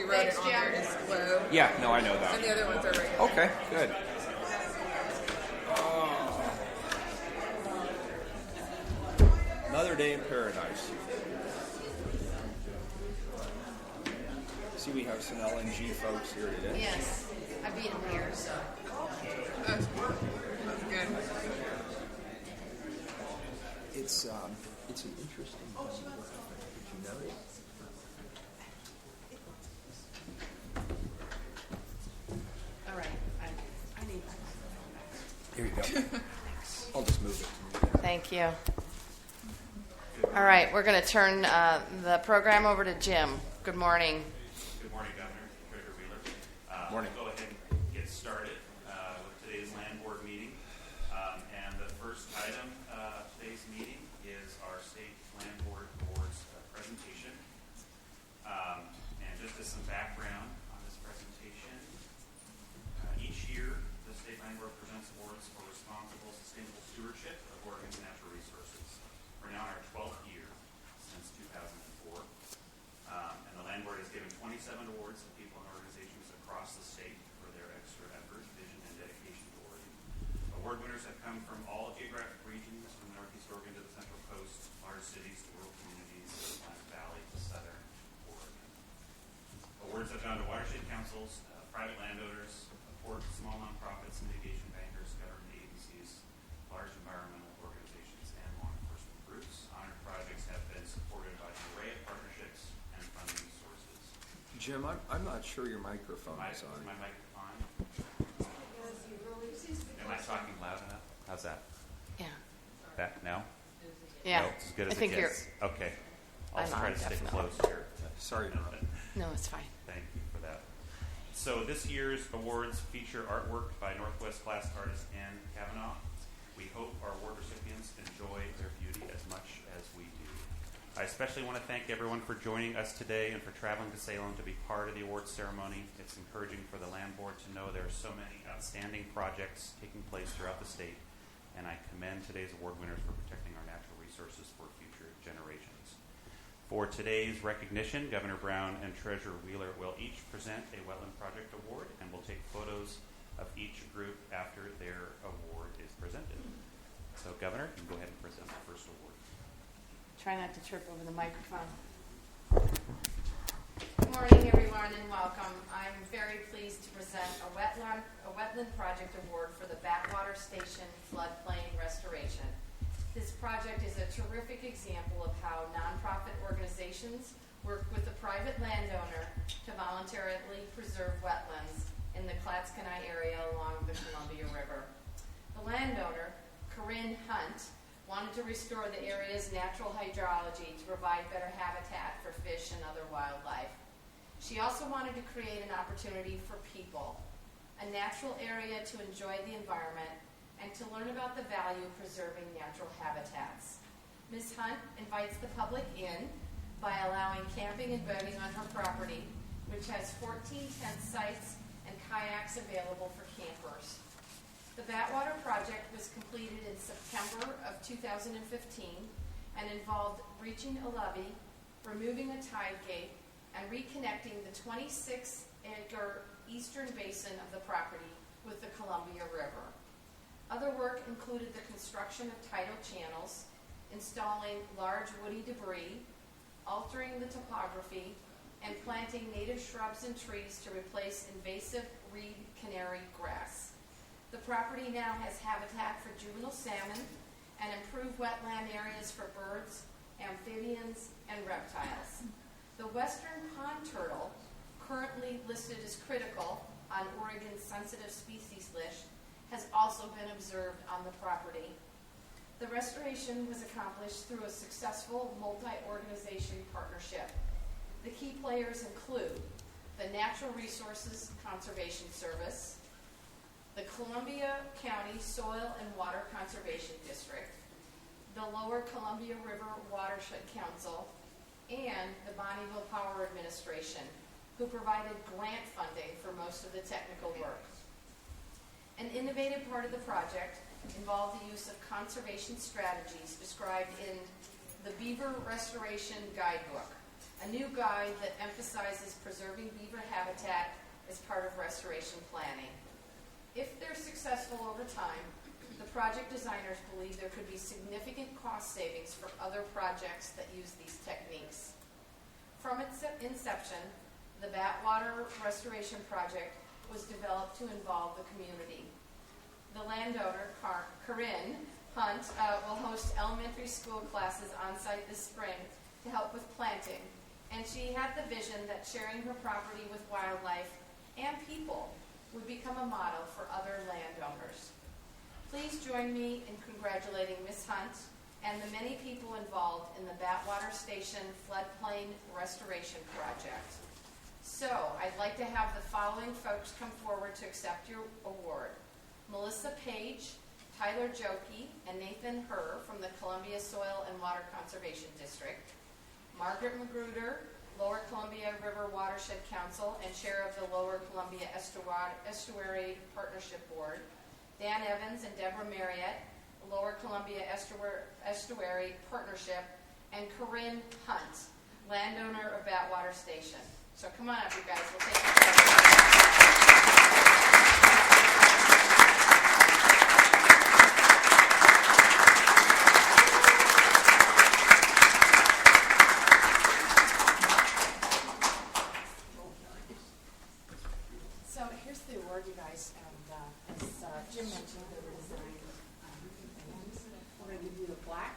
wrote it on there is low. Yeah, no, I know that. And the other ones are regular. Okay, good. Another day in paradise. See, we have some LNG folks here today. Yes, I beat him here, so. That's good. It's an interesting thing. Did you notice? All right, I need. Here you go. I'll just move it. Thank you. All right, we're going to turn the program over to Jim. Good morning. Good morning, Governor, Treasurer Wheeler. Morning. We'll go ahead and get started with today's land board meeting. And the first item of today's meeting is our state land board's presentation. And just as some background on this presentation, each year the state land board presents awards for responsible, sustainable stewardship of Oregon's natural resources. We're now in our 12th year since 2004. And the land board has given 27 awards to people and organizations across the state for their extra effort, vision, and dedication to Oregon. Award winners have come from all geographic regions, from Northeast Oregon to the Central Coast, large cities to rural communities, the Willamette Valley to Southern Oregon. Awards have gone to watershed councils, private landowners, ports, small nonprofits, mitigation bankers, government agencies, large environmental organizations, and law enforcement groups. Honored projects have been supported by an array of partnerships and funding sources. Jim, I'm not sure your microphone is on. Is my microphone? Am I talking loud enough? How's that? Yeah. That no? Yeah. No, it's as good as I think it gets. Okay. I'll I'm try on, to stick definitely. close here. Sorry to interrupt. No, it's fine. Thank you for that. So this year's awards feature artwork by Northwest Class artist Ann Kavanaugh. We hope our award recipients enjoy their beauty as much as we do. I especially want to thank everyone for joining us today and for traveling to Salem to be part of the awards ceremony. It's encouraging for the land board to know there are so many outstanding projects taking place throughout the state, and I commend today's award winners for protecting our natural resources for future generations. For today's recognition, Governor Brown and Treasurer Wheeler will each present a Wetland Project Award, and we'll take photos of each group after their award is presented. So, Governor, you can go ahead and present the first award. Try not to trip over the microphone. Good morning, everyone, and welcome. I'm very pleased to present a Wetland Project Award for the Backwater Station Floodplain Restoration. This project is a terrific example of how nonprofit organizations work with a private landowner to voluntarily preserve wetlands in the Clatskanie area along the Columbia River. The landowner, Corinne Hunt, wanted to restore the area's natural hydrology to provide better habitat for fish and other wildlife. She also wanted to create an opportunity for people, a natural area to enjoy the environment, and to learn about the value of preserving natural habitats. Ms. Hunt invites the public in by allowing camping and boating on her property, which has 14 tent sites and kayaks available for campers. The Backwater project was completed in September of 2015 and involved breaching a levee, removing a tide gate, and reconnecting the 26-acre eastern basin of the property with the Columbia River. Other work included the construction of tidal channels, installing large woody debris, altering the topography, and planting native shrubs and trees to replace invasive reed canary grass. The property now has habitat for juvenile salmon and improved wetland areas for birds, amphibians, and reptiles. The western pond turtle, currently listed as critical on Oregon's sensitive species list, has also been observed on the property. The restoration was accomplished through a successful multi-organization partnership. The key players include the Natural Resources Conservation Service, the Columbia County Soil and Water Conservation District, the Lower Columbia River Watershed Council, and the Bonneville Power Administration, who provided grant funding for most of the technical work. An innovative part of the project involved the use of conservation strategies described in the Beaver Restoration Guidebook, a new guide that emphasizes preserving beaver habitat as part of restoration planning. If they're successful over time, the project designers believe there could be significant cost savings for other projects that use these techniques. From its inception, the Battwater Restoration Project was developed to involve the community. The landowner, Corinne Hunt, will host elementary school classes on site this spring to help with planting, and she had the vision that sharing her property with wildlife and people would become a model for other landowners. Please join me in congratulating Ms. Hunt and the many people involved in the Battwater Station Floodplain Restoration Project. So, I'd like to have the following folks come forward to accept your award. Melissa Page, Tyler Jokey, and Nathan Herr from the Columbia Soil and Water Conservation District. Margaret Magruder, Lower Columbia River Watershed Council and Chair of the Lower Columbia Estuary Partnership Board. Dan Evans and Deborah Marriott, Lower Columbia Estuary Partnership, and Corinne Hunt, landowner of Battwater Station. So come on up, you guys. We'll take your So here's the award, you guys, and as Jim mentioned, they were designed. We're going to give you the black.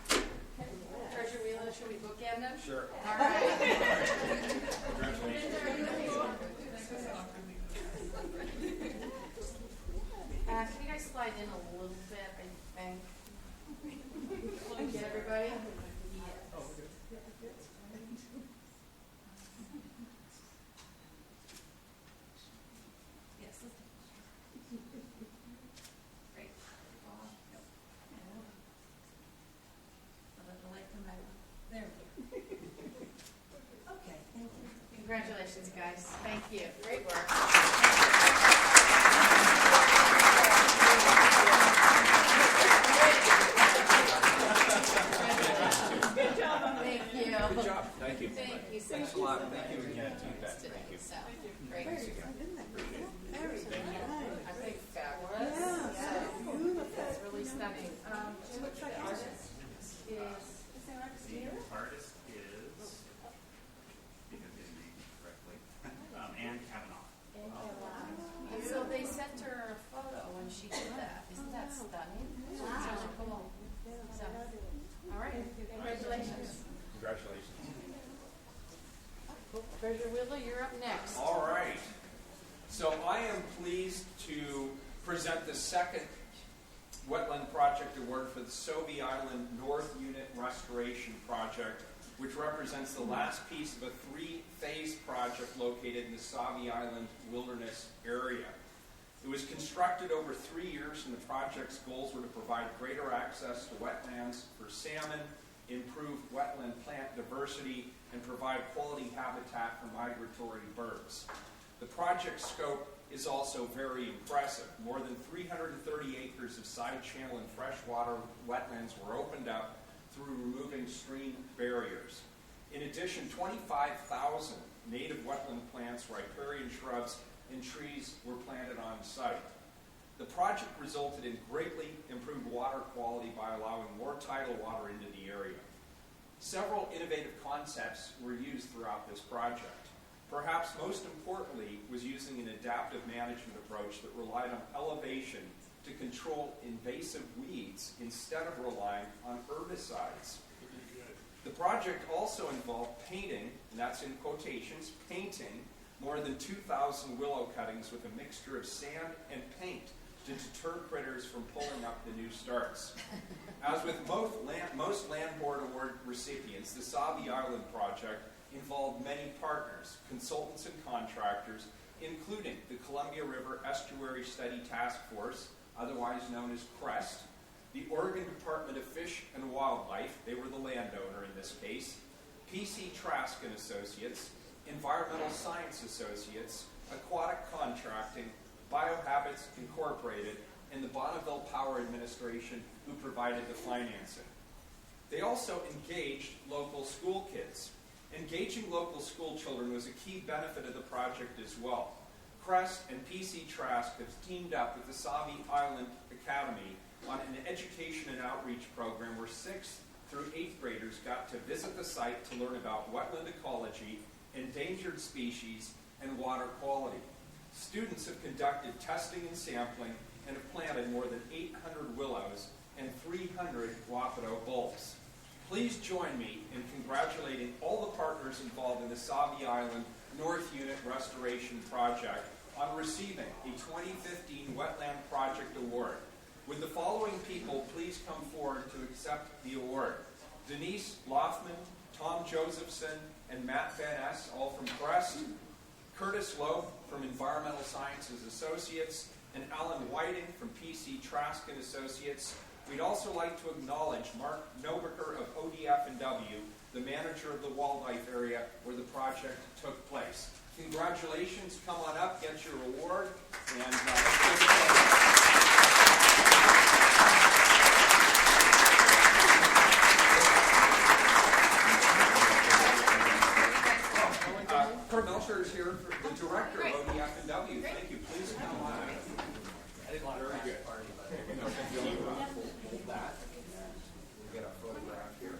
Treasure Wheeler, should we bookend them? Sure. All right. Can you guys slide in a little bit, I think? Get everybody? Yes. Great. The light come back. There we go. Okay, thank you. Congratulations, guys. Thank you. Great work. Good job. Thank you. Good job. Thank you. Thank you so Thanks much. a lot. Thank you again. Today. So, great. Very good. I think fabulous. Yeah. That's really stunning. What's the artist? The artist is, because his name correctly, Anne Kavanaugh. And so they sent her a photo when she did that. Isn't that stunning? It's really cool. So, all right. Congratulations. Congratulations. Treasure Wheeler, you're up next. All right. So I am pleased to present the second Wetland Project Award for the Sauvie Island North Unit Restoration Project, which represents the last piece of a three-phase project located in the Sauvie Island Wilderness area. It was constructed over 3 years, and the project's goals were to provide greater access to wetlands for salmon, improve wetland plant diversity, and provide quality habitat for migratory birds. The project scope is also very impressive. More than 330 acres of side channel and freshwater wetlands were opened up through removing stream barriers. In addition, 25,000 native wetland plants, riparian shrubs, and trees were planted on site. The project resulted in greatly improved water quality by allowing more tidal water into the area. Several innovative concepts were used throughout this project. Perhaps most importantly was using an adaptive management approach that relied on elevation to control invasive weeds instead of relying on herbicides. The project also involved painting, and that's in quotations, painting more than 2,000 willow cuttings with a mixture of sand and paint to deter critters from pulling up the new starts. As with most Land Board Award recipients, the Sauvie Island project involved many partners, consultants and contractors, including the Columbia River Estuary Study Task Force, otherwise known as CREST, the Oregon Department of Fish and Wildlife, they were the landowner in this case, PC Trask and Associates, Environmental Science Associates, Aquatic Contracting, BioHabits Incorporated, and the Bonneville Power Administration, who provided the financing. They also engaged local school kids. Engaging local school children was a key benefit of the project as well. Crest and PC Trask have teamed up with the Sauvie Island Academy on an education and outreach program where 6th through 8th graders got to visit the site to learn about wetland ecology, endangered species, and water quality. Students have conducted testing and sampling and have planted more than 800 willows and 300 Wapato bulbs. Please join me in congratulating all the partners involved in the Sauvie Island North Unit Restoration Project on receiving a 2015 Wetland Project Award. Would the following people please come forward to accept the award? Denise Lothman, Tom Josephson, and Matt Van Ness, all from Crest. Curtis Lowe from Environmental Sciences Associates, and Alan Whiting from PC Trask and Associates. We'd also like to acknowledge Mark Nobiker of ODF&W, the manager of the Waldheim area where the project took place. Congratulations. Come on up, get your award, and let's give it Kurt Melcher is here, the director of ODF&W. Thank you. Please come on up. Very good. No, thank you. Hold that. We'll get a photograph here.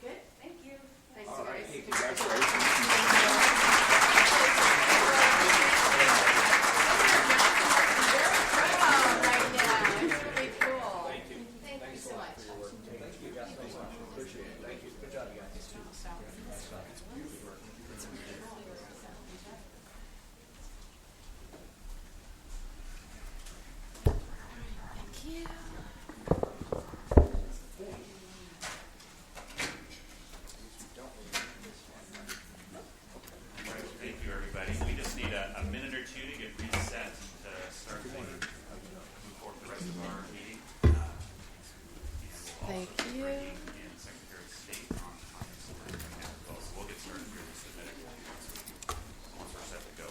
Good? Thank you. Thanks, All right. guys. Hey, congratulations. Wow, right now. It's really cool. Thank you. Thank you so much. Thank you. Yes, thanks so much. Appreciate it. Thank you. Good job, you guys. Right, thank you, everybody. We just need a minute or two to get reset to start move forward the rest of our meeting. Thank you. And Secretary of State on this as well. So we'll get started here in just a minute once we're set to go.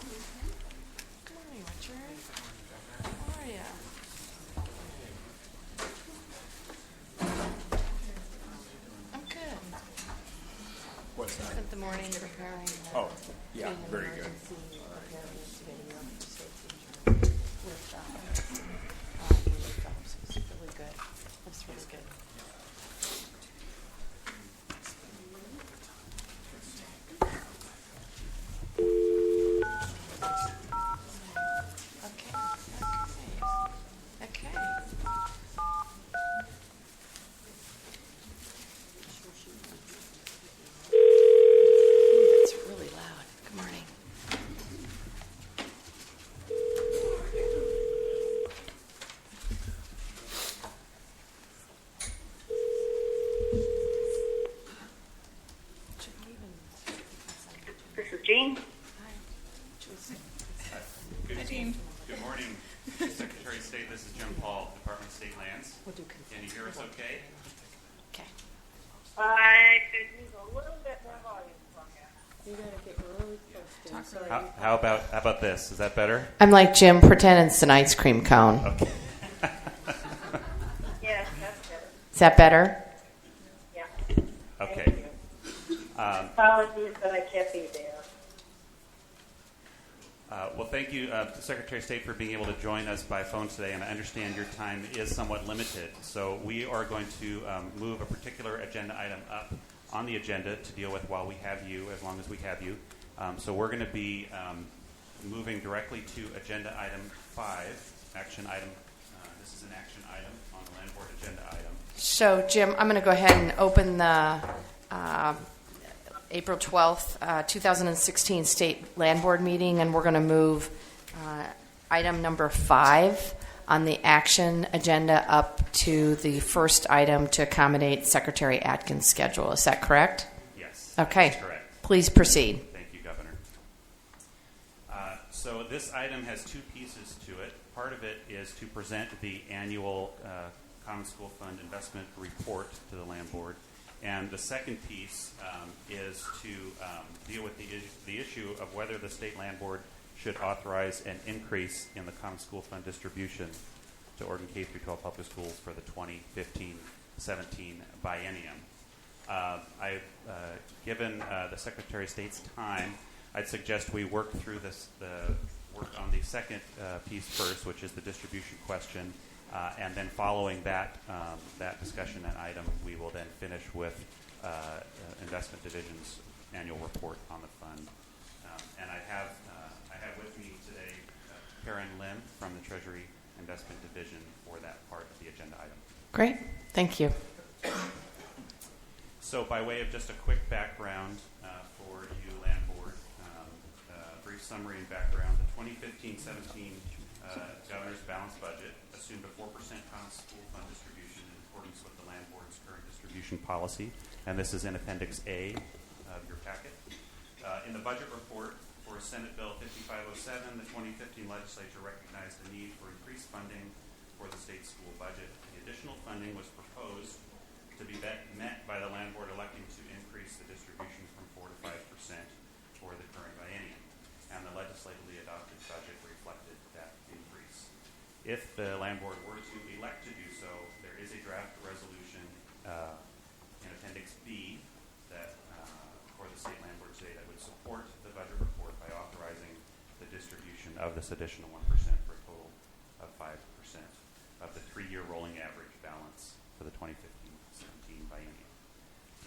Good morning, Richard. How are you? I'm good. What's that? Spent the morning preparing. Oh, yeah, very good. It's really good. It's really good. Okay. It's really loud. Good morning. This is Jean. Good morning, Secretary of State. This is Jim Paul, Department of State Lands. Can you hear us okay? Okay. I could use a little bit more volume from you. You gotta get really close to it. How about this? Is that better? I'm like Jim. Pretend it's an ice cream cone. Okay. Yes, that's better. Is that better? Yeah. Okay. Thank you. Apologies that I can't be there. Well, thank you, Secretary of State, for being able to join us by phone today, and I understand your time is somewhat limited. So we are going to move a particular agenda item up on the agenda to deal with while we have you, as long as we have you. So we're going to be moving directly to agenda item 5, action item. This is an action item on the land board agenda item. So, Jim, I'm going to go ahead and open the April 12th, 2016 State Land Board meeting, and we're going to move item number 5 on the action agenda up to the first item to accommodate Secretary Atkins' schedule. Is that correct? Yes. Okay. That's correct. Please proceed. Thank you, Governor. So this item has two pieces to it. Part of it is to present the annual Common School Fund investment report to the Land Board, And the second piece is to deal with the issue of whether the State Land Board should authorize an increase in the Common School Fund distribution to Oregon K-12 public schools for the 2015-17 biennium. I've given the Secretary of State's time. I'd suggest we work through work on the second piece first, which is the distribution question, and then following that discussion and item, we will then finish with Investment Division's annual report on the fund. And I have with me today Karen Lim from the Treasury Investment Division for that part of the agenda item. Great, thank you. So by way of just a quick background for you, Land Board, brief summary and background, the 2015-17 Governor's Balanced Budget assumed a 4% Common School Fund distribution in accordance with the Land Board's current distribution policy, and this is in Appendix A of your packet. In the budget report for Senate Bill 5507, the 2015 legislature recognized the need for increased funding for the state school budget. The additional funding was proposed to be met by the Land Board electing to increase the distribution from 4 to 5% for the current biennium, and the legislatively adopted budget reflected that increase. If the Land Board were to elect to do so, there is a draft resolution in Appendix B that for the State Land Board today that would support the budget report by authorizing the distribution of this additional 1% for a total of 5% of the 3-year rolling average balance for the 2015-17 biennium.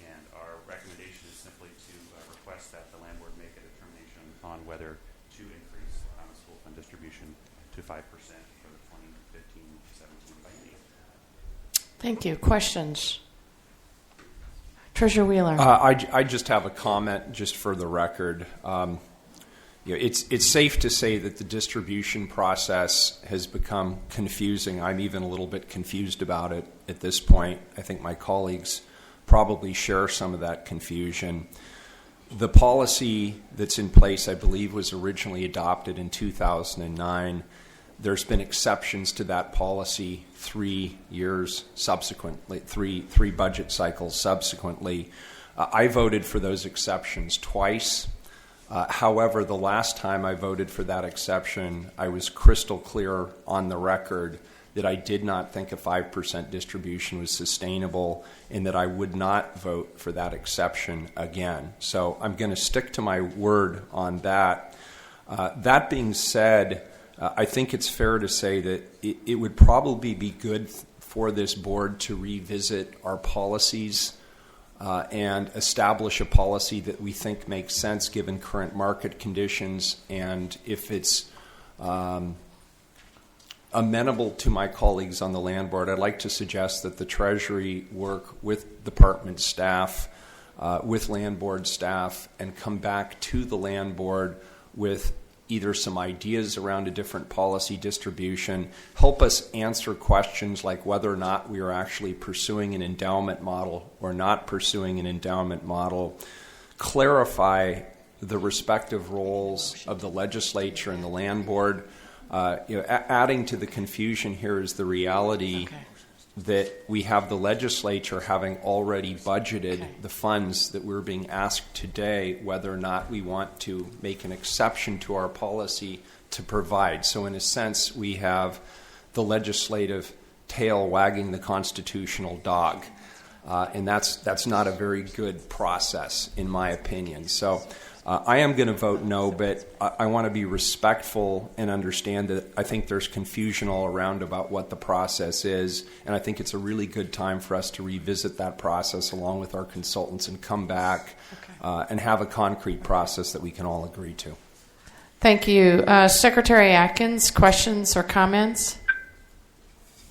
And our recommendation is simply to request that the Land Board make a determination on whether to increase the Common School Fund distribution to 5% for the 2015-17 biennium. Thank you. Questions? Treasurer Wheeler. I just have a comment, just for the record. It's safe to say that the distribution process has become confusing. I'm even a little bit confused about it at this point. I think my colleagues probably share some of that confusion. The policy that's in place, I believe, was originally adopted in 2009. There's been exceptions to that policy 3 years subsequently, three budget cycles subsequently. I voted for those exceptions twice. However, the last time I voted for that exception, I was crystal clear on the record that I did not think a 5% distribution was sustainable and that I would not vote for that exception again. So I'm going to stick to my word on that. That being said, I think it's fair to say that it would probably be good for this board to revisit our policies and establish a policy that we think makes sense given current market conditions, and if it's amenable to my colleagues on the Land Board, I'd like to suggest that the Treasury work with department staff, with Land Board staff, and come back to the Land Board with either some ideas around a different policy distribution, help us answer questions like whether or not we are actually pursuing an endowment model or not pursuing an endowment model, clarify the respective roles of the legislature and the Land Board. Adding to the confusion here is the reality that we have the legislature having already budgeted the funds that we're being asked today, whether or not we want to make an exception to our policy to provide. So in a sense, we have the legislative tail wagging the constitutional dog. And that's not a very good process, in my opinion. So I am going to vote no, but I want to be respectful and understand that I think there's confusion all around about what the process is, and I think it's a really good time for us to revisit that process along with our consultants and come back and have a concrete process that we can all agree to. Thank you. Secretary Atkins, questions or comments?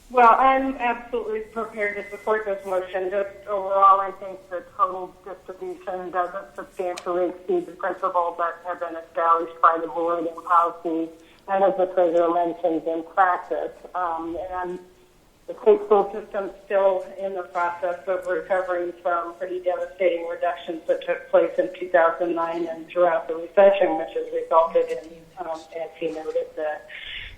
Well, I'm absolutely prepared to support this motion. Just overall, I think the total distribution doesn't substantially exceed the principles that have been established by the board in policy and, as the Treasurer mentioned, in practice. And the state school system is still in the process of recovering from pretty devastating reductions that took place in 2009 and throughout the recession, which has resulted in, as he noted,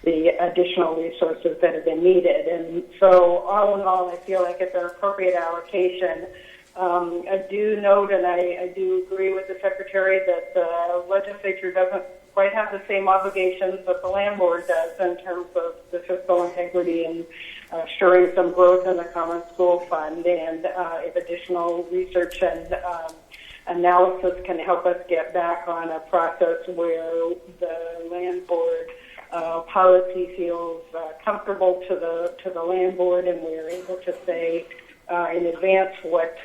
the additional resources that have been needed. And so all in all, I feel like it's an appropriate allocation I do note, and I do agree with the Secretary, that the legislature doesn't quite have the same obligations that the land board does in terms of the fiscal integrity and assuring some growth in the Common School Fund. And if additional research and analysis can help us get back on a process where the land board policy feels comfortable to the land board, and we're able to say in advance what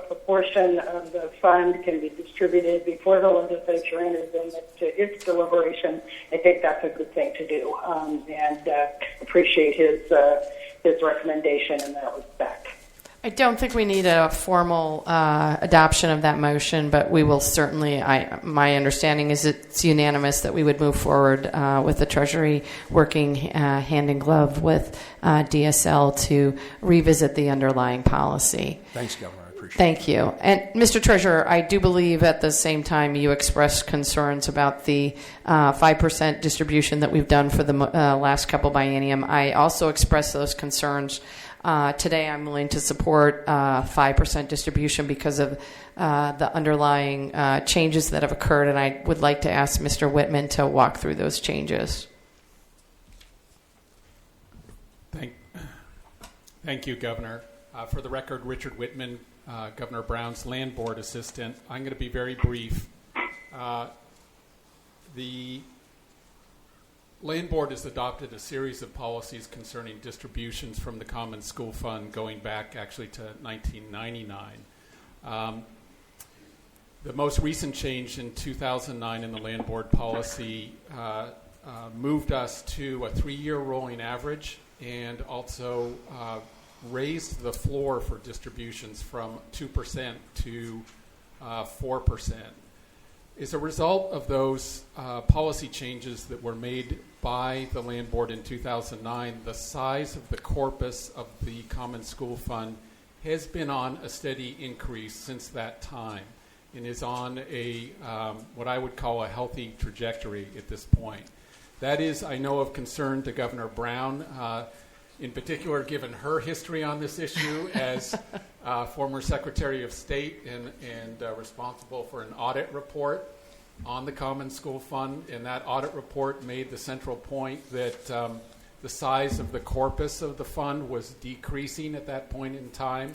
proportion of the fund can be distributed before the legislature enters into its deliberation, I think that's a good thing to do, and appreciate his recommendation in that respect. I don't think we need a formal adoption of that motion, but we will certainly, my understanding is it's unanimous that we would move forward with the Treasury working hand in glove with DSL to revisit the underlying policy. Thanks, Governor. I appreciate it. Thank you. And Mr. Treasurer, I do believe at the same time you expressed concerns about the 5% distribution that we've done for the last couple biennium. I also expressed those concerns. Today I'm willing to support 5% distribution because of the underlying changes that have occurred, and I would like to ask Mr. Whitman to walk through those changes. Thank you, Governor. For the record, Richard Whitman, Governor Brown's Land Board Assistant. I'm going to be very brief. The Land Board has adopted a series of policies concerning distributions from the Common School Fund going back actually to 1999. The most recent change in 2009 in the Land Board policy moved us to a 3-year rolling average and also raised the floor for distributions from 2% to 4%. As a result of those policy changes that were made by the Land Board in 2009, the size of the corpus of the Common School Fund has been on a steady increase since that time and is on a what I would call a healthy trajectory at this point. That is, I know, of concern to Governor Brown, in particular given her history on this issue as former Secretary of State and responsible for an audit report on the Common School Fund. And that audit report made the central point that the size of the corpus of the fund was decreasing at that point in time.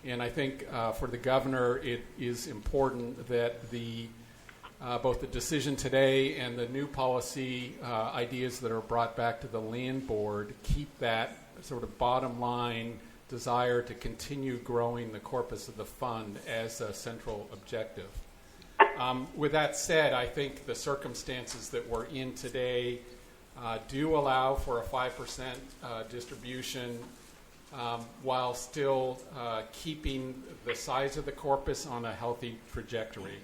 And I think for the governor, it is important that both the decision today and the new policy ideas that are brought back to the Land Board keep that sort of bottom line desire to continue growing the corpus of the fund as a central objective. With that said, I think the circumstances that we're in today do allow for a 5% distribution while still keeping the size of the corpus on a healthy trajectory.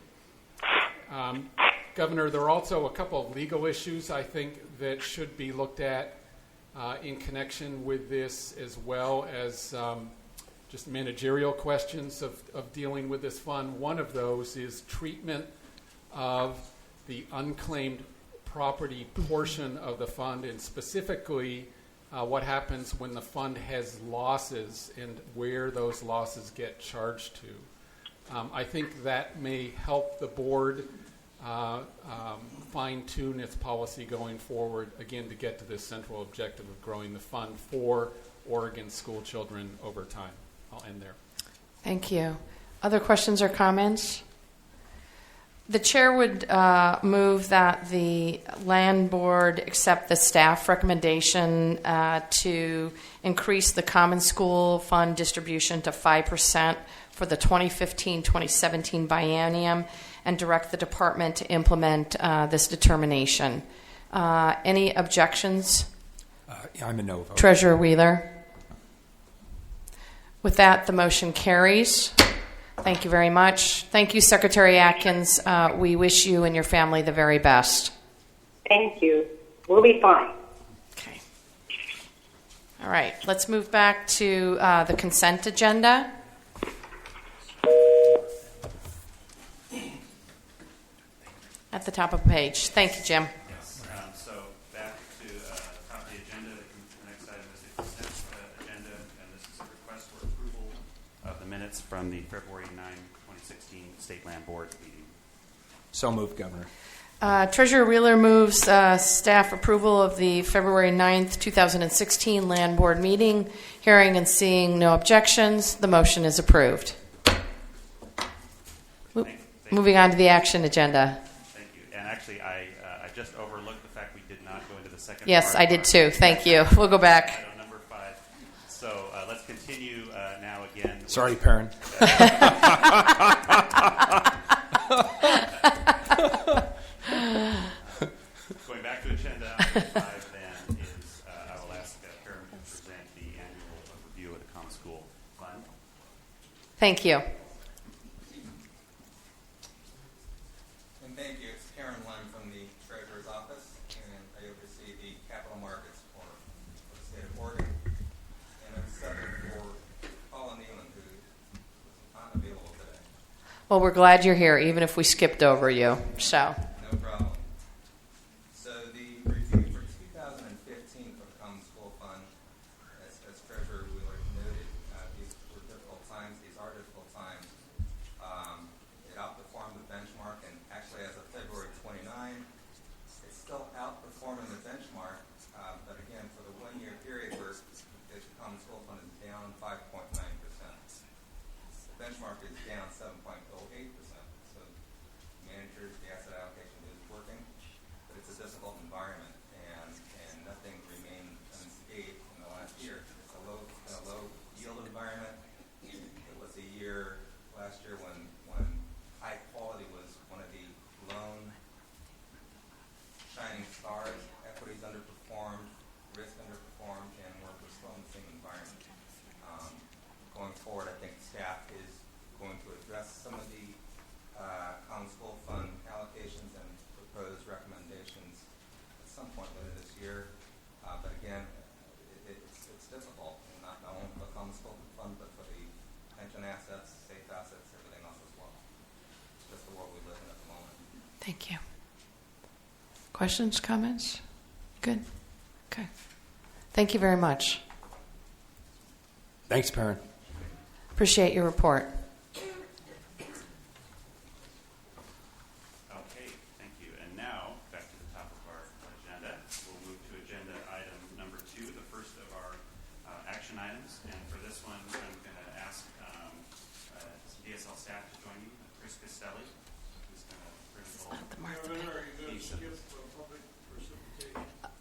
Governor, there are also a couple of legal issues I think that should be looked at in connection with this, as well as just managerial questions of dealing with this fund. One of those is treatment of the unclaimed property portion of the fund, and specifically what happens when the fund has losses and where those losses get charged to. I think that may help the board fine-tune its policy going forward, again, to get to this central objective of growing the fund for Oregon school children over time. I'll end there. Thank you. Other questions or comments? The chair would move that the Land Board accept the staff recommendation to increase the Common School Fund distribution to 5% for the 2015-2017 biennium and direct the department to implement this determination. Any objections? I'm a no vote. Treasurer Wheeler? With that, the motion carries. Thank you very much. Thank you, Secretary Atkins. We wish you and your family the very best. Thank you. We'll be fine. Okay. All right. Let's move back to the consent agenda. At the top of the page. Thank you, Jim. Yes. So back to the top of the agenda. The next item is the consent agenda, and this is a request for approval of the minutes from the February 9, 2016 State Land Board meeting. So moved, Governor. Treasurer Wheeler moves staff approval of the February 9th, 2016 Land Board meeting. Hearing and seeing no objections, the motion is approved. Moving on to the action agenda. Thank you. And actually, I just overlooked the fact we did not go into the second Yes, part I of did our- too. Thank you. We'll go back. Item number 5. So let's continue now again. Sorry, Perrin. Going back to agenda item 5 then is I will ask Karen to present the annual review of the Common School Fund. Thank you. And thank you. It's Karen Lund from the Treasurer's Office, and I oversee the capital markets for the state of Oregon. And I'm subbing for Paula Nealon, who is not available today. Well, we're glad you're here, even if we skipped over you. So, No problem. So the review for 2015 for the Common School Fund, as Treasurer Wheeler noted, these were difficult times. These are difficult times. It outperformed the benchmark, and actually as of February 29, it's still outperforming the benchmark. But again, for the 1-year period where the Common School Fund is down 5.9%. The benchmark is down 7.08%. So managers, the asset allocation is working, but it's a difficult environment, and nothing remained unscathed in the last year. It's a low yield environment. It was a year last year when high quality was one of the lone shining stars. Equities underperformed, risk underperformed, and we're still in the same environment. Going forward, I think staff is going to address some of the Common School Fund allocations and proposed recommendations at some point later this year. But again, it's difficult, and not only for the Common School Fund, but for the pension assets, safe assets, everything else as well. It's just the world we live in at the moment. thank you. Questions, comments? Good. Okay. Thank you very much. Thanks, Perrin. Appreciate your report. Okay, thank you. And now, back to the top of our agenda. We'll move to agenda item number 2, the first of our action items. And for this one, I'm going to ask some DSL staff to join me, Chris Costelli, who's going to bring a little piece of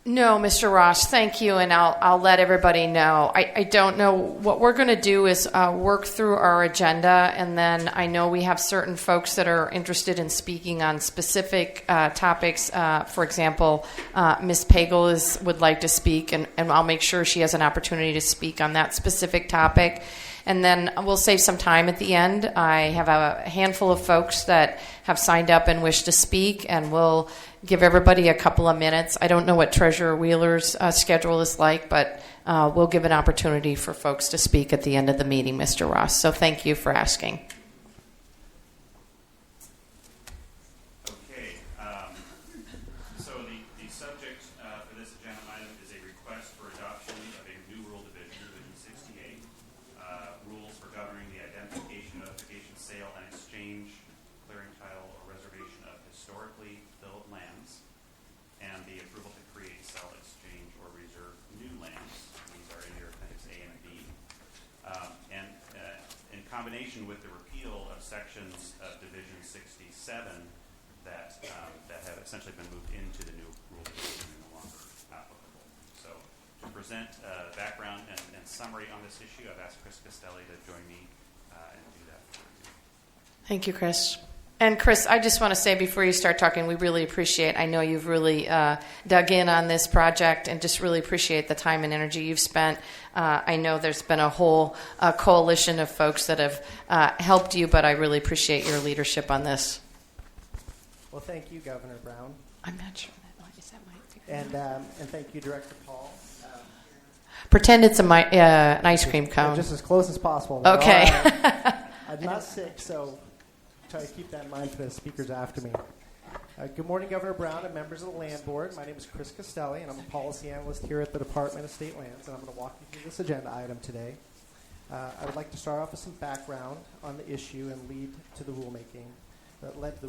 No, Mr. Ross, thank you, and I'll let everybody know. I don't know. What we're going to do is work through our agenda, and then I know we have certain folks that are interested in speaking on specific topics. For example, Ms. Pagel would like to speak, and I'll make sure she has an opportunity to speak on that specific topic. And then we'll save some time at the end. I have a handful of folks that have signed up and wish to speak, and we'll give everybody a couple of minutes. I don't know what Treasurer Wheeler's schedule is like, but we'll give an opportunity for folks to speak at the end of the meeting, Mr. Ross. So thank you for asking. Okay, so the subject for this agenda item is a request for adoption of a new rule division, Division 68, rules for governing the identification, notification, sale, and exchange, clearing title, or reservation of historically built lands, and the approval to create, sell, exchange, or reserve new lands. These are in your appendix A and B. And in combination with the repeal of sections of Division 67 that have essentially been moved into the new rule division and no longer applicable. So to present background and summary on this issue, I've asked Chris Costelli to join me and do that for you. Thank you, Chris. And Chris, I just want to say before you start talking, we really appreciate, I know you've really dug in on this project and just really appreciate the time and energy you've spent. I know there's been a whole coalition of folks that have helped you, but I really appreciate your leadership on this. Well, thank you, Governor Brown. I'm not sure that is that might And thank you, Director Paul. Pretend it's an ice cream cone. Just as close as possible. Okay. I'm not sick, so try to keep that in mind for the speakers after me. Good morning, Governor Brown and members of the Land Board. My name is Chris Costelli, and I'm a policy analyst here at the Department of State Lands, and I'm going to walk you through this agenda item today. I would like to start off with some background on the issue and led to the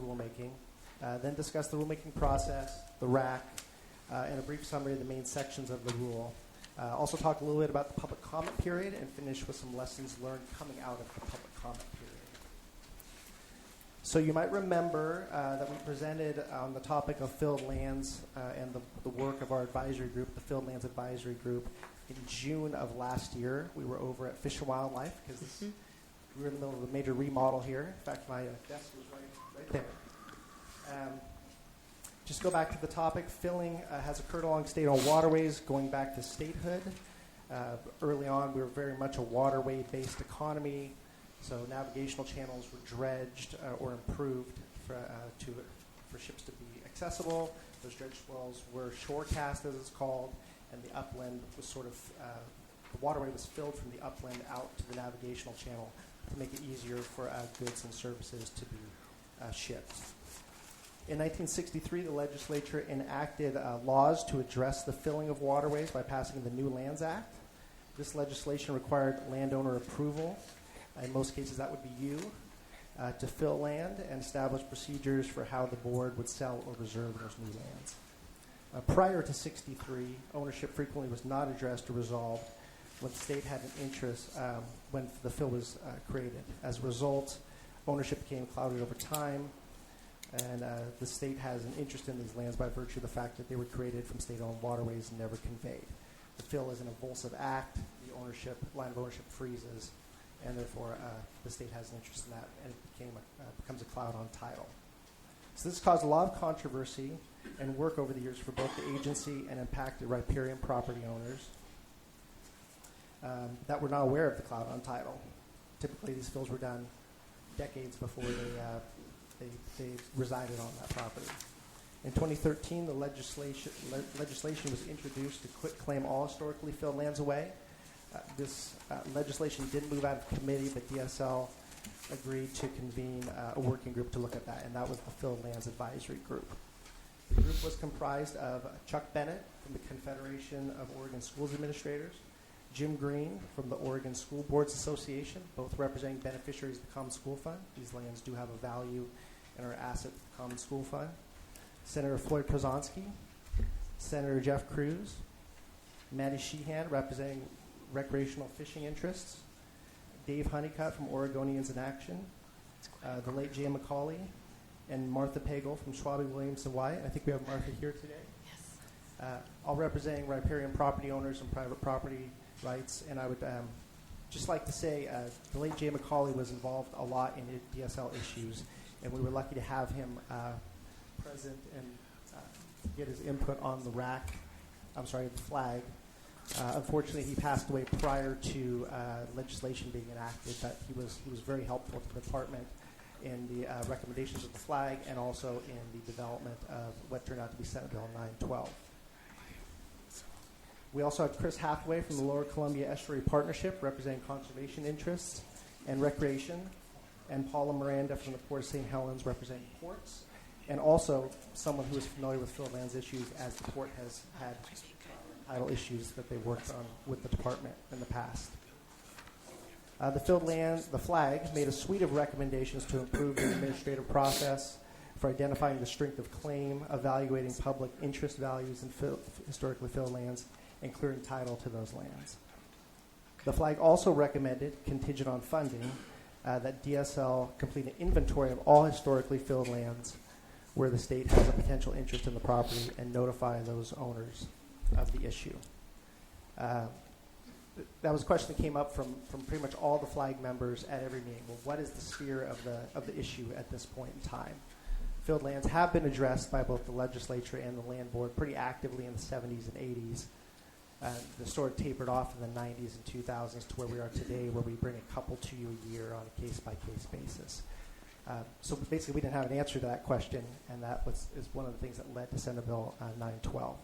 rulemaking, then discuss the rulemaking process, the RAC, and a brief summary of the main sections of the rule. Also talk a little bit about the public comment period and finish with some lessons learned coming out of the public comment period. So you might remember that we presented on the topic of filled lands and the work of our advisory group, the Filled Lands Advisory Group, in June of last year. We were over at Fish and Wildlife because we were in the middle of a major remodel here. In fact, my desk was right there. Just go back to the topic. Filling has occurred along state-owned waterways going back to statehood. Early on, we were very much a waterway-based economy, so navigational channels were dredged or improved for ships to be accessible. Those dredged wells were shorecast, as it's called, and the upland was sort of, the waterway was filled from the upland out to the navigational channel to make it easier for goods and services to be shipped. In 1963, the legislature enacted laws to address the filling of waterways by passing the New Lands Act. This legislation required landowner approval. In most cases, that would be you, to fill land and establish procedures for how the board would sell or reserve those new lands. Prior to 63, ownership frequently was not addressed or resolved when the state had an interest when the fill was created. As a result, ownership became clouded over time, and the state has an interest in these lands by virtue of the fact that they were created from state-owned waterways and never conveyed. The fill is an evulsive act. The line of ownership freezes, and therefore the state has an interest in that, and it becomes a cloud on title. So this caused a lot of controversy and work over the years for both the agency and impacted riparian property owners that were not aware of the cloud on title. Typically, these fills were done decades before they resided on that property. In 2013, the legislation was introduced to quit claim all historically filled lands away. This legislation did move out of committee, but DSL agreed to convene a working group to look at that, and that was the Filled Lands Advisory Group. The group was comprised of Chuck Bennett from the Confederation of Oregon Schools Administrators, Jim Green from the Oregon School Boards Association, both representing beneficiaries of the Common School Fund. These lands do have a value and are asset to the Common School Fund. Senator Floyd Prozonsky, Senator Jeff Cruz, Maddie Sheehan representing recreational fishing interests, Dave Honeycutt from Oregonians in Action, the late Jay McCauley, and Martha Pagel from Schwabe Williamson Wyatt. I think we have Martha here today. Yes. All representing riparian property owners and private property rights. And I would just like to say the late Jay McCauley was involved a lot in DSL issues, and we were lucky to have him present and get his input on the flag. Unfortunately, he passed away prior to legislation being enacted, but he was very helpful to the department in the recommendations of the flag and also in the development of what turned out to be Senate Bill 912. We also have Chris Hathaway from the Lower Columbia Estuary Partnership representing conservation interests and recreation, and Paula Miranda from the Port of St. Helens representing ports, and also someone who is familiar with filled lands issues as the port has had title issues that they worked on with the department in the past. The flag made a suite of recommendations to improve the administrative process for identifying the strength of claim, evaluating public interest values in historically filled lands, and clearing title to those lands. The flag also recommended, contingent on funding, that DSL complete an inventory of all historically filled lands where the state has a potential interest in the property and notify those owners of the issue. That was a question that came up from pretty much all the flag members at every meeting. Well, what is the sphere of the issue at this point in time? Filled lands have been addressed by both the legislature and the land board pretty actively in the 70s and 80s. The sort of tapered off in the 90s and 2000s to where we are today, where we bring a couple to you a year on a case-by-case basis. So basically, we didn't have an answer to that question, and that is one of the things that led to Senate Bill 912.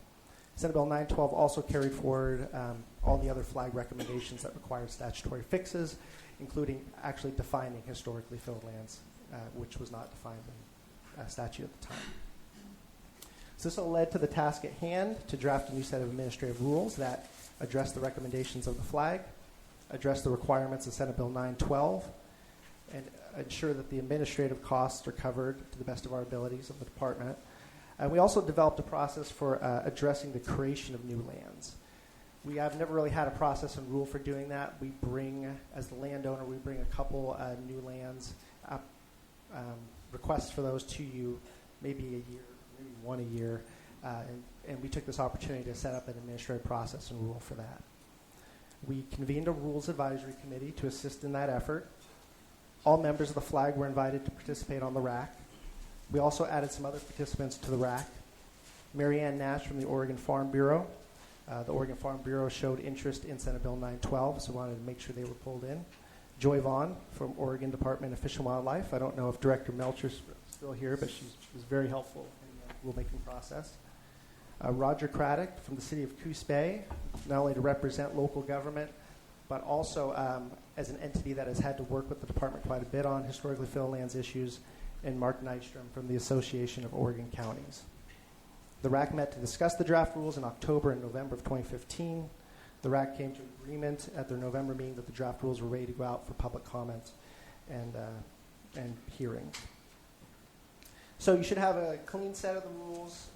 Senate Bill 912 also carried forward all the other flag recommendations that required statutory fixes, including actually defining historically filled lands, which was not defined in statute at the time. So this all led to the task at hand to draft a new set of administrative rules that address the recommendations of the flag. address the requirements of Senate Bill 912, and ensure that the administrative costs are covered to the best of our abilities of the department. And we also developed a process for addressing the creation of new lands. We have never really had a process and rule for doing that. We bring, as the landowner, we bring a couple new lands, requests for those to you, maybe a year, maybe one a year, and we took this opportunity to set up an administrative process and rule for that. We convened a Rules Advisory Committee to assist in that effort. All members of the FLAG were invited to participate on the RAC. We also added some other participants to the RAC. Mary Ann Nash from the Oregon Farm Bureau. The Oregon Farm Bureau showed interest in Senate Bill 912, so we wanted to make sure they were pulled in. Joy Vaughn from Oregon Department of Fish and Wildlife. I don't know if Director Melcher's still here, but she was very helpful in the rulemaking process. Roger Craddock from the city of Coos Bay, not only to represent local government, but also as an entity that has had to work with the department quite a bit on historically filled lands issues, and Mark Nystrom from the Association of Oregon Counties. The RAC met to discuss the draft rules in October and November of 2015. The RAC came to agreement at their November meeting that the draft rules were ready to go out for public comment and hearings. So you should have a clean set of the rules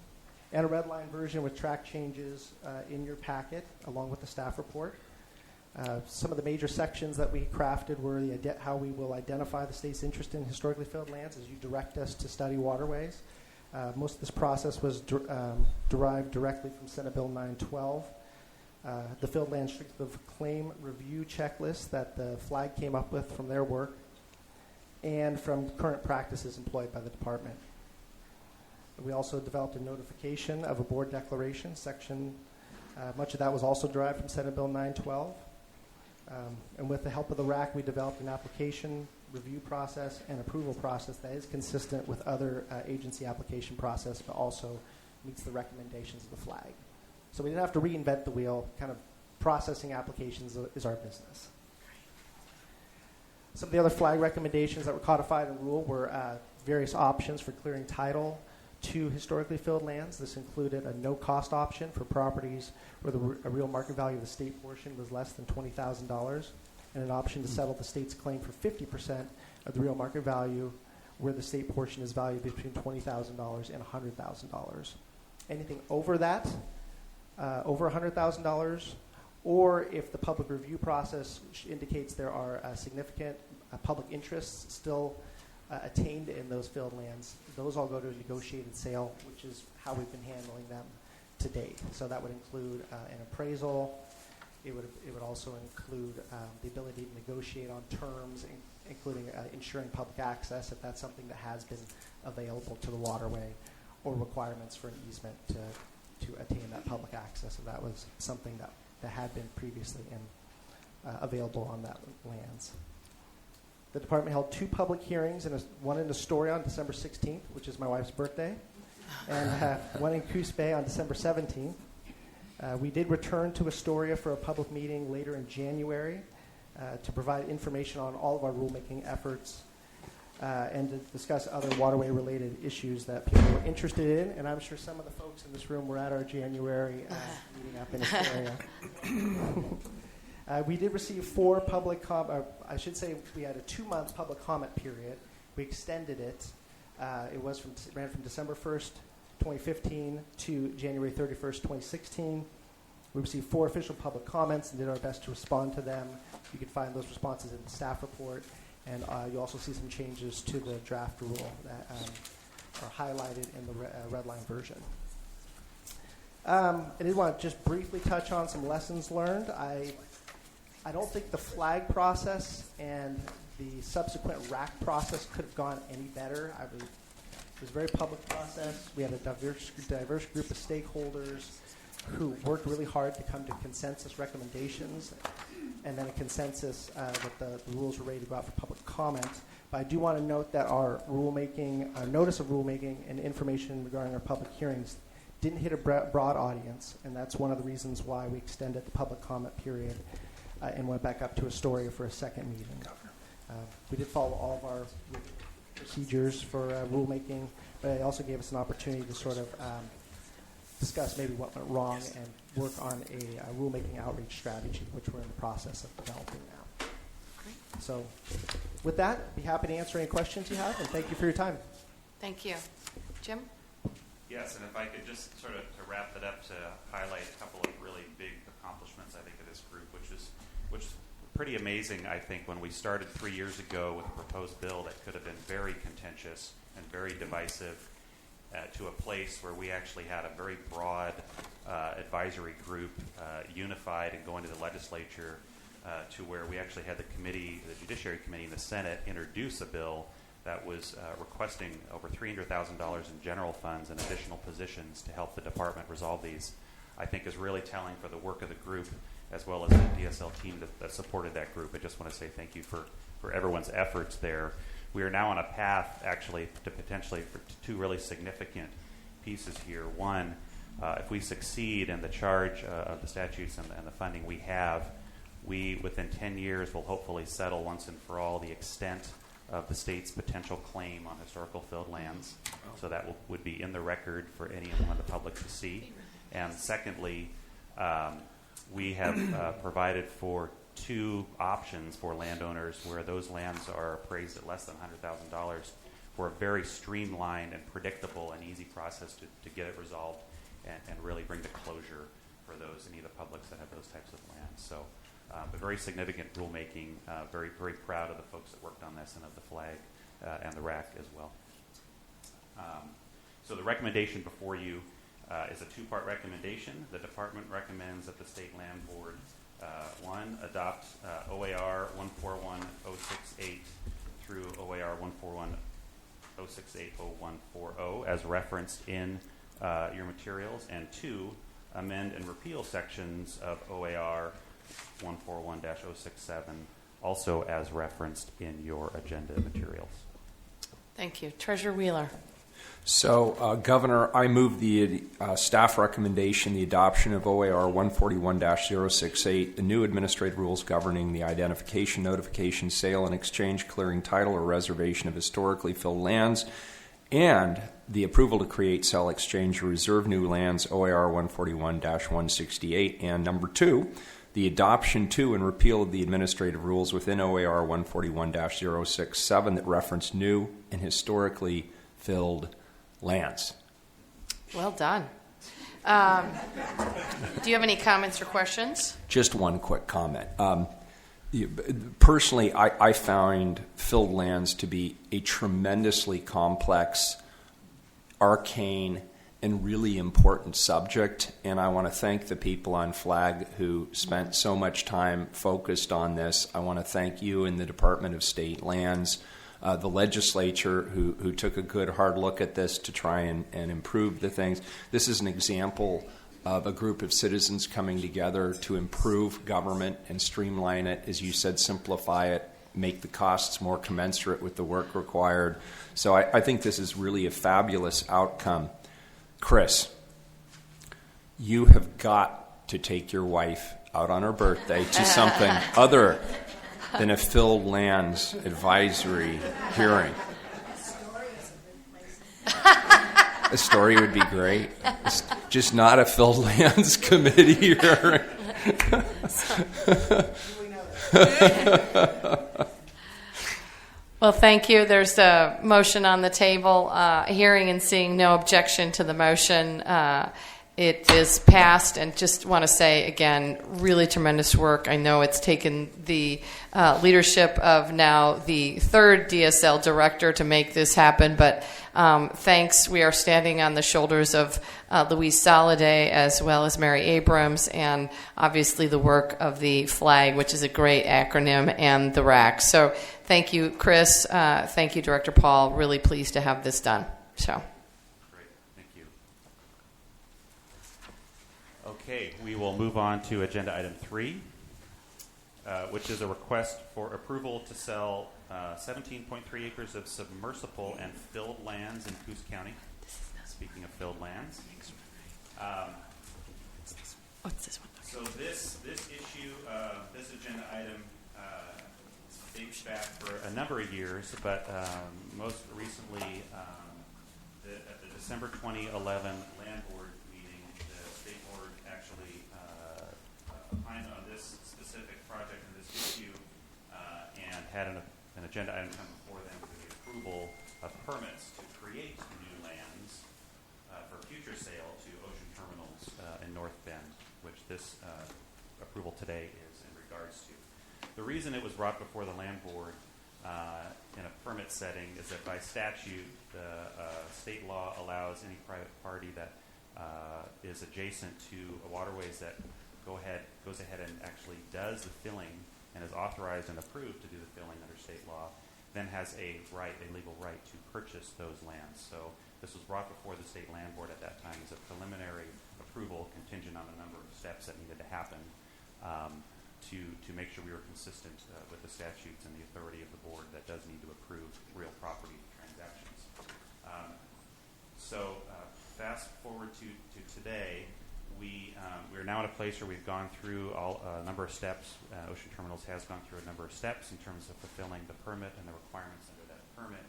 and a red line version with track changes in your packet, along with the staff report. Some of the major sections that we crafted were how we will identify the state's interest in historically filled lands as you direct us to study waterways. Most of this process was derived directly from Senate Bill 912. The Filled Land Strength of Claim Review checklist that the FLAG came up with from their work, and from current practices employed by the department. We also developed a notification of a board declaration section. Much of that was also derived from Senate Bill 912. And with the help of the RAC, we developed an application review process and approval process that is consistent with other agency application process, but also meets the recommendations of the FLAG. So we didn't have to reinvent the wheel. Kind of processing applications is our business. Some of the other FLAG recommendations that were codified in rule were various options for clearing title to historically filled lands. This included a no-cost option for properties where a real market value of the state portion was less than $20,000, and an option to settle the state's claim for 50% of the real market value where the state portion is valued between $20,000 and $100,000. Anything over that, over $100,000, or if the public review process indicates there are significant public interests still attained in those filled lands, those all go to a negotiated sale, which is how we've been handling them to date. So that would include an appraisal. It would also include the ability to negotiate on terms, including ensuring public access if that's something that has been available to the waterway, or requirements for an easement to attain that public access if that was something that had been previously available on that lands. The department held 2 public hearings, one in Astoria on December 16th, which is my wife's birthday, and one in Coos Bay on December 17th. We did return to Astoria for a public meeting later in January to provide information on all of our rulemaking efforts and to discuss other waterway-related issues that people were interested in. And I'm sure some of the folks in this room were at our January meeting up in Astoria. We did receive 4 public I should say we had a 2-month public comment period. We extended it. It ran from December 1st, 2015 to January 31st, 2016. We received 4 official public comments and did our best to respond to them. You can find those responses in the staff report, and you also see some changes to the draft rule that are highlighted in the red line version. I did want to just briefly touch on some lessons learned. I don't think the FLAG process and the subsequent RAC process could have gone any better. It was a very public process. We had a diverse group of stakeholders who worked really hard to come to consensus recommendations, and then a consensus that the rules were ready to go out for public comment. But I do want to note that our notice of rulemaking and information regarding our public hearings didn't hit a broad audience, and that's one of the reasons why we extended the public comment period and went back up to Astoria for a second meeting. We did follow all of our procedures for rulemaking, but it also gave us an opportunity to sort of discuss maybe what went wrong and work on a rulemaking outreach strategy, which we're in the process of developing now. So with that, I'd be happy to answer any questions you have, and thank you for your time. Thank you. Jim? Yes, and if I could just sort of to wrap it up to highlight a couple of really big accomplishments, I think, of this group, which is pretty amazing, I think, when we started 3 years ago with a proposed bill that could have been very contentious and very divisive to a place where we actually had a very broad advisory group unified and going to the legislature to where we actually had the Judiciary Committee in the Senate introduce a bill that was requesting over $300,000 in general funds and additional positions to help the department resolve these, I think is really telling for the work of the group as well as the DSL team that supported that group. I just want to say thank you for everyone's efforts there. We are now on a path, actually, to potentially for two really significant pieces here. One, if we succeed in the charge of the statutes and the funding we have, we, within 10 years, will hopefully settle once and for all the extent of the state's potential claim on historical filled lands. So that would be in the record for anyone in the public to see. And secondly, we have provided for two options for landowners where those lands are appraised at less than $100,000 for a very streamlined and predictable and easy process to get it resolved and really bring the closure for those, any of the publics that have those types of lands. So a very significant rulemaking, very, very proud of the folks that worked on this and of the flag and the RAC as well. So the recommendation before you is a two-part recommendation. The department recommends that the State Land Board, one, adopt OAR 141-068 through OAR 141-068-0140 as referenced in your materials, and two, amend and repeal sections of OAR 141-067 also as referenced in your agenda materials. Thank you. Treasurer Wheeler. So, Governor, I move the staff recommendation, the adoption of OAR 141-068, the new administrative rules governing the identification, notification, sale, and exchange, clearing, title, or reservation of historically filled lands, and the approval to create, sell, exchange, or reserve new lands, OAR 141-168, and number two, the adoption to and repeal of the administrative rules within OAR 141-067 that reference new and historically filled lands. Well done. Do you have any comments or questions? Just one quick comment. Personally, I find filled lands to be a tremendously complex, arcane, and really important subject, and I want to thank the people on FLAG who spent so much time focused on this. I want to thank you and the Department of State Lands, the legislature who took a good hard look at this to try and improve the things. This is an example of a group of citizens coming together to improve government and streamline it, as you said, simplify it, make the costs more commensurate with the work required. So I think this is really a fabulous outcome. Chris, you have got to take your wife out on her birthday to something other than a filled lands advisory hearing. A story would be great. It's just not a filled lands committee hearing. Well, thank you. There's a motion on the table. Hearing and seeing no objection to the motion, it is passed. And just want to say again, really tremendous work. I know it's taken the leadership of now the third DSL director to make this happen, but thanks. We are standing on the shoulders of Louise Soliday as well as Mary Abrams, and obviously the work of the FLAG, which is a great acronym, and the RAC. So thank you, Chris. Thank you, Director Paul. Really pleased to have this done. So. Great. Thank you. Okay, we will move on to agenda item 3, which is a request for approval to sell 17.3 acres of submersible and filled lands in Coos County. Speaking of filled lands. What's this one? So this issue, this agenda item dates back for a number of years, but most recently at the December 2011 Land Board meeting, had an agenda item come before them for the approval of permits to create new lands for future sale to Ocean Terminals in North Bend, which this approval today is in regards to. The reason it was brought before the land board in a permit setting is that by statute, the state law allows any private party that is adjacent to waterways that goes ahead and actually does the filling and is authorized and approved to do the filling under state law, then has a legal right to purchase those lands. So this was brought before the state land board at that time as a preliminary approval contingent on a number of steps that needed to happen to make sure we were consistent with the statutes and the authority of the board that does need to approve real property transactions. So fast forward to today, we're now at a place where we've gone through a number of steps. Ocean Terminals has gone through a number of steps in terms of fulfilling the permit and the requirements under that permit.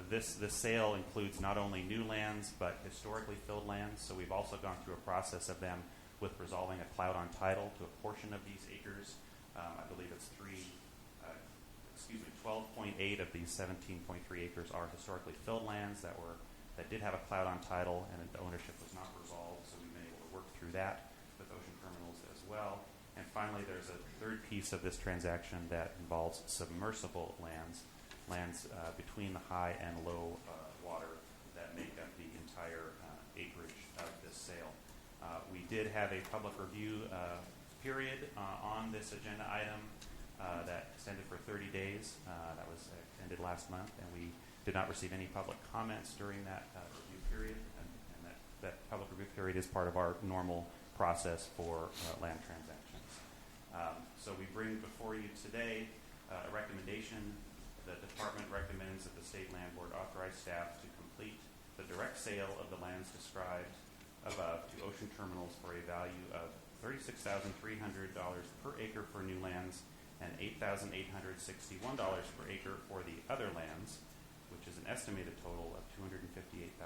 This sale includes not only new lands but historically filled lands. So we've also gone through a process of them with resolving a cloud on title to a portion of these acres. I believe it's 12.8 of these 17.3 acres are historically filled lands that did have a cloud on title, and the ownership was not resolved. So we've been able to work through that with Ocean Terminals as well. And finally, there's a third piece of this transaction that involves submersible lands between the high and low water that make up the entire acreage of this sale. We did have a public review period on this agenda item that extended for 30 days. That was ended last month, and we did not receive any public comments during that review period. And that public review period is part of our normal process for land transactions. So we bring before you today a recommendation. The department recommends that the state land board authorize staff to complete the direct sale of the lands described above to Ocean Terminals for a value of $36,300 per acre for new lands and $8,861 per acre for the other lands, which is an estimated total of $258,434,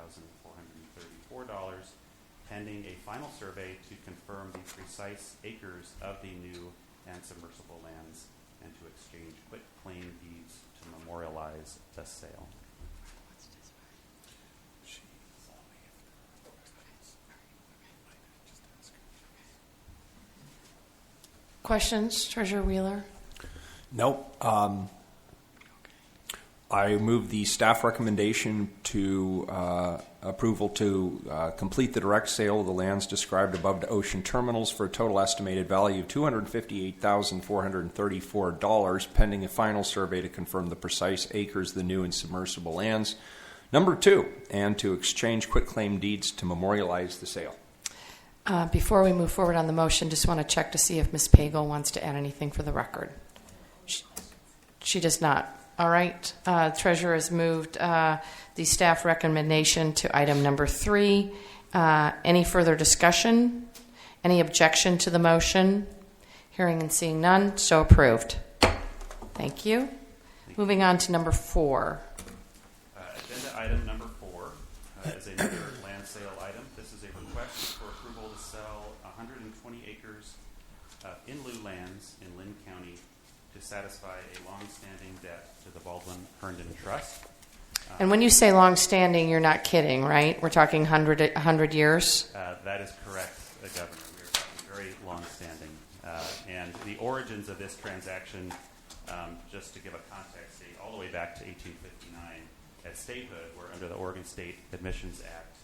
pending a final survey to confirm the precise acres of the new and submersible lands and to exchange quitclaim deeds to memorialize the sale. Questions, Treasurer Wheeler? Nope. I move the staff recommendation to approval to complete the direct sale of the lands described above to Ocean Terminals for a total estimated value of $258,434, pending a final survey to confirm the precise acres of the new and submersible lands. Number 2, and to exchange quitclaim deeds to memorialize the sale. Before we move forward on the motion, just want to check to see if Ms. Pagel wants to add anything for the record. She does not. All right. Treasurer has moved the staff recommendation to item number 3. Any further discussion? Any objection to the motion? Hearing and seeing none, so approved. Thank you. Moving on to number 4. Agenda item number 4 is another land sale item. This is a request for approval to sell 120 acres of in lieu lands in Lynn County to satisfy a long-standing debt to the Baldwin Herndon Trust. And when you say long-standing, you're not kidding, right? We're talking 100 years? That is correct, Governor. We are talking very long-standing. And the origins of this transaction, just to give a context, date all the way back to 1859 at statehood, where under the Oregon State Admissions Act,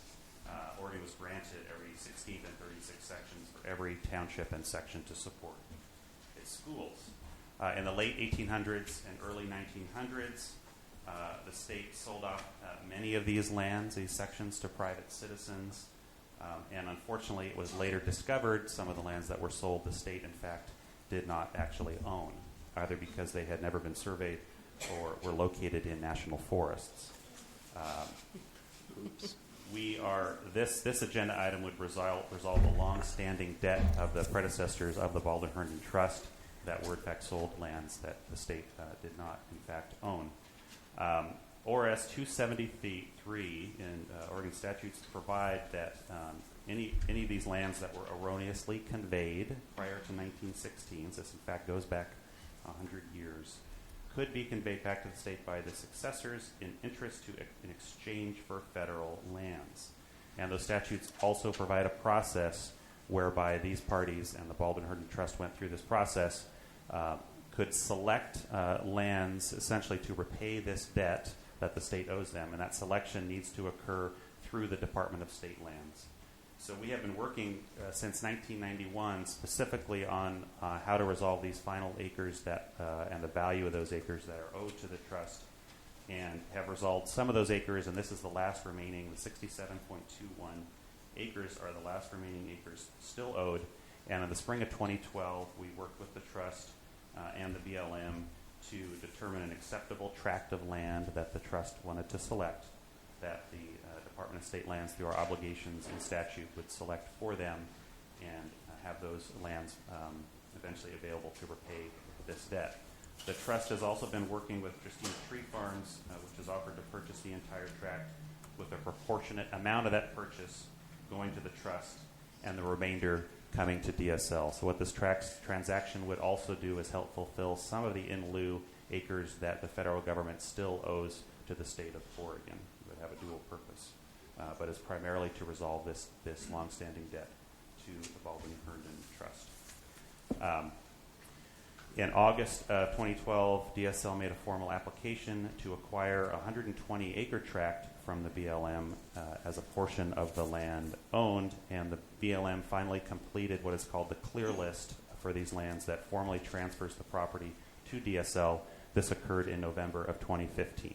Oregon was granted every 16th and 36th sections for every township and section to support its schools. In the late 1800s and early 1900s, the state sold off many of these lands, these sections, to private citizens. And unfortunately, it was later discovered some of the lands that were sold the state, in fact, did not actually own, either because they had never been surveyed or were located in national forests. This agenda item would resolve a long-standing debt of the predecessors of the Baldwin Herndon Trust that were in fact sold lands that the state did not in fact own. ORS 273 in Oregon statutes provide that any of these lands that were erroneously conveyed prior to 1916, this in fact goes back 100 years could be conveyed back to the state by the successors in interest in exchange for federal lands. And those statutes also provide a process whereby these parties, and the Baldwin-Herndon Trust went through this process, could select lands essentially to repay this debt that the state owes them, and that selection needs to occur through the Department of State Lands. So we have been working since 1991 specifically on how to resolve these final acres that and the value of those acres that are owed to the trust, and have resolved some of those acres, and this is the last remaining, the 67.21 acres are the last remaining acres still owed. And in the spring of 2012, we worked with the trust and the BLM to determine an acceptable tract of land that the trust wanted to select, that the Department of State Lands, through our obligations in statute, would select for them, and have those lands eventually available to repay this debt. The trust has also been working with Justina Tree Farms, which has offered to purchase the entire tract, with a proportionate amount of that purchase going to the trust and the remainder coming to DSL. So what this transaction would also do is help fulfill some of the in lieu acres that the federal government still owes to the state of Oregon. It would have a dual purpose, but is primarily to resolve this longstanding debt to the Baldwin-Herndon Trust. In August of 2012, DSL made a formal application to acquire a 120-acre tract from the BLM as a portion of the land owned, and the BLM finally completed what is called the clear list for these lands that formally transfers the property to DSL. This occurred in November of 2015.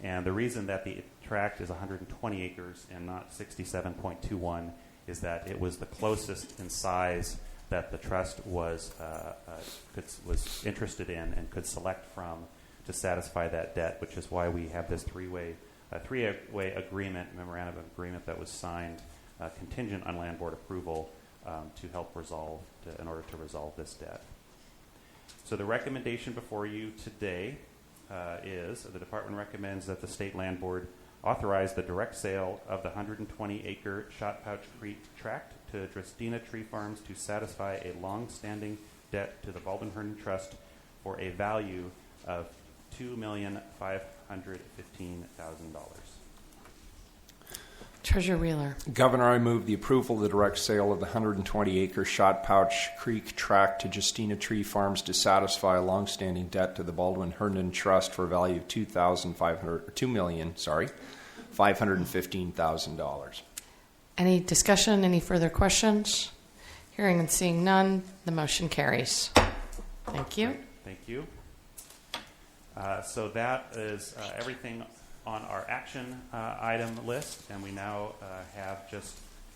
And the reason that the tract is 120 acres and not 67.21 is that it was the closest in size that the trust was interested in and could select from to satisfy that debt, which is why we have this three-way agreement, memorandum of agreement that was signed contingent on land board approval to help in order to resolve this debt. So the recommendation before you today is the department recommends that the state land board authorize the direct sale of the 120-acre Shot Pouch Creek tract to Justina Tree Farms to satisfy a long-standing debt to the Baldwin-Herndon Trust for a value of $2,515,000. Treasurer Wheeler. Governor, I move the approval of the direct sale of the 120-acre Shot Pouch Creek tract to Justina Tree Farms to satisfy a longstanding debt to the Baldwin-Herndon Trust for a value of $2,515,000. Any discussion? Any further questions? Hearing and seeing none, the motion carries. Thank you. Thank you. So that is everything on our action item list, and we now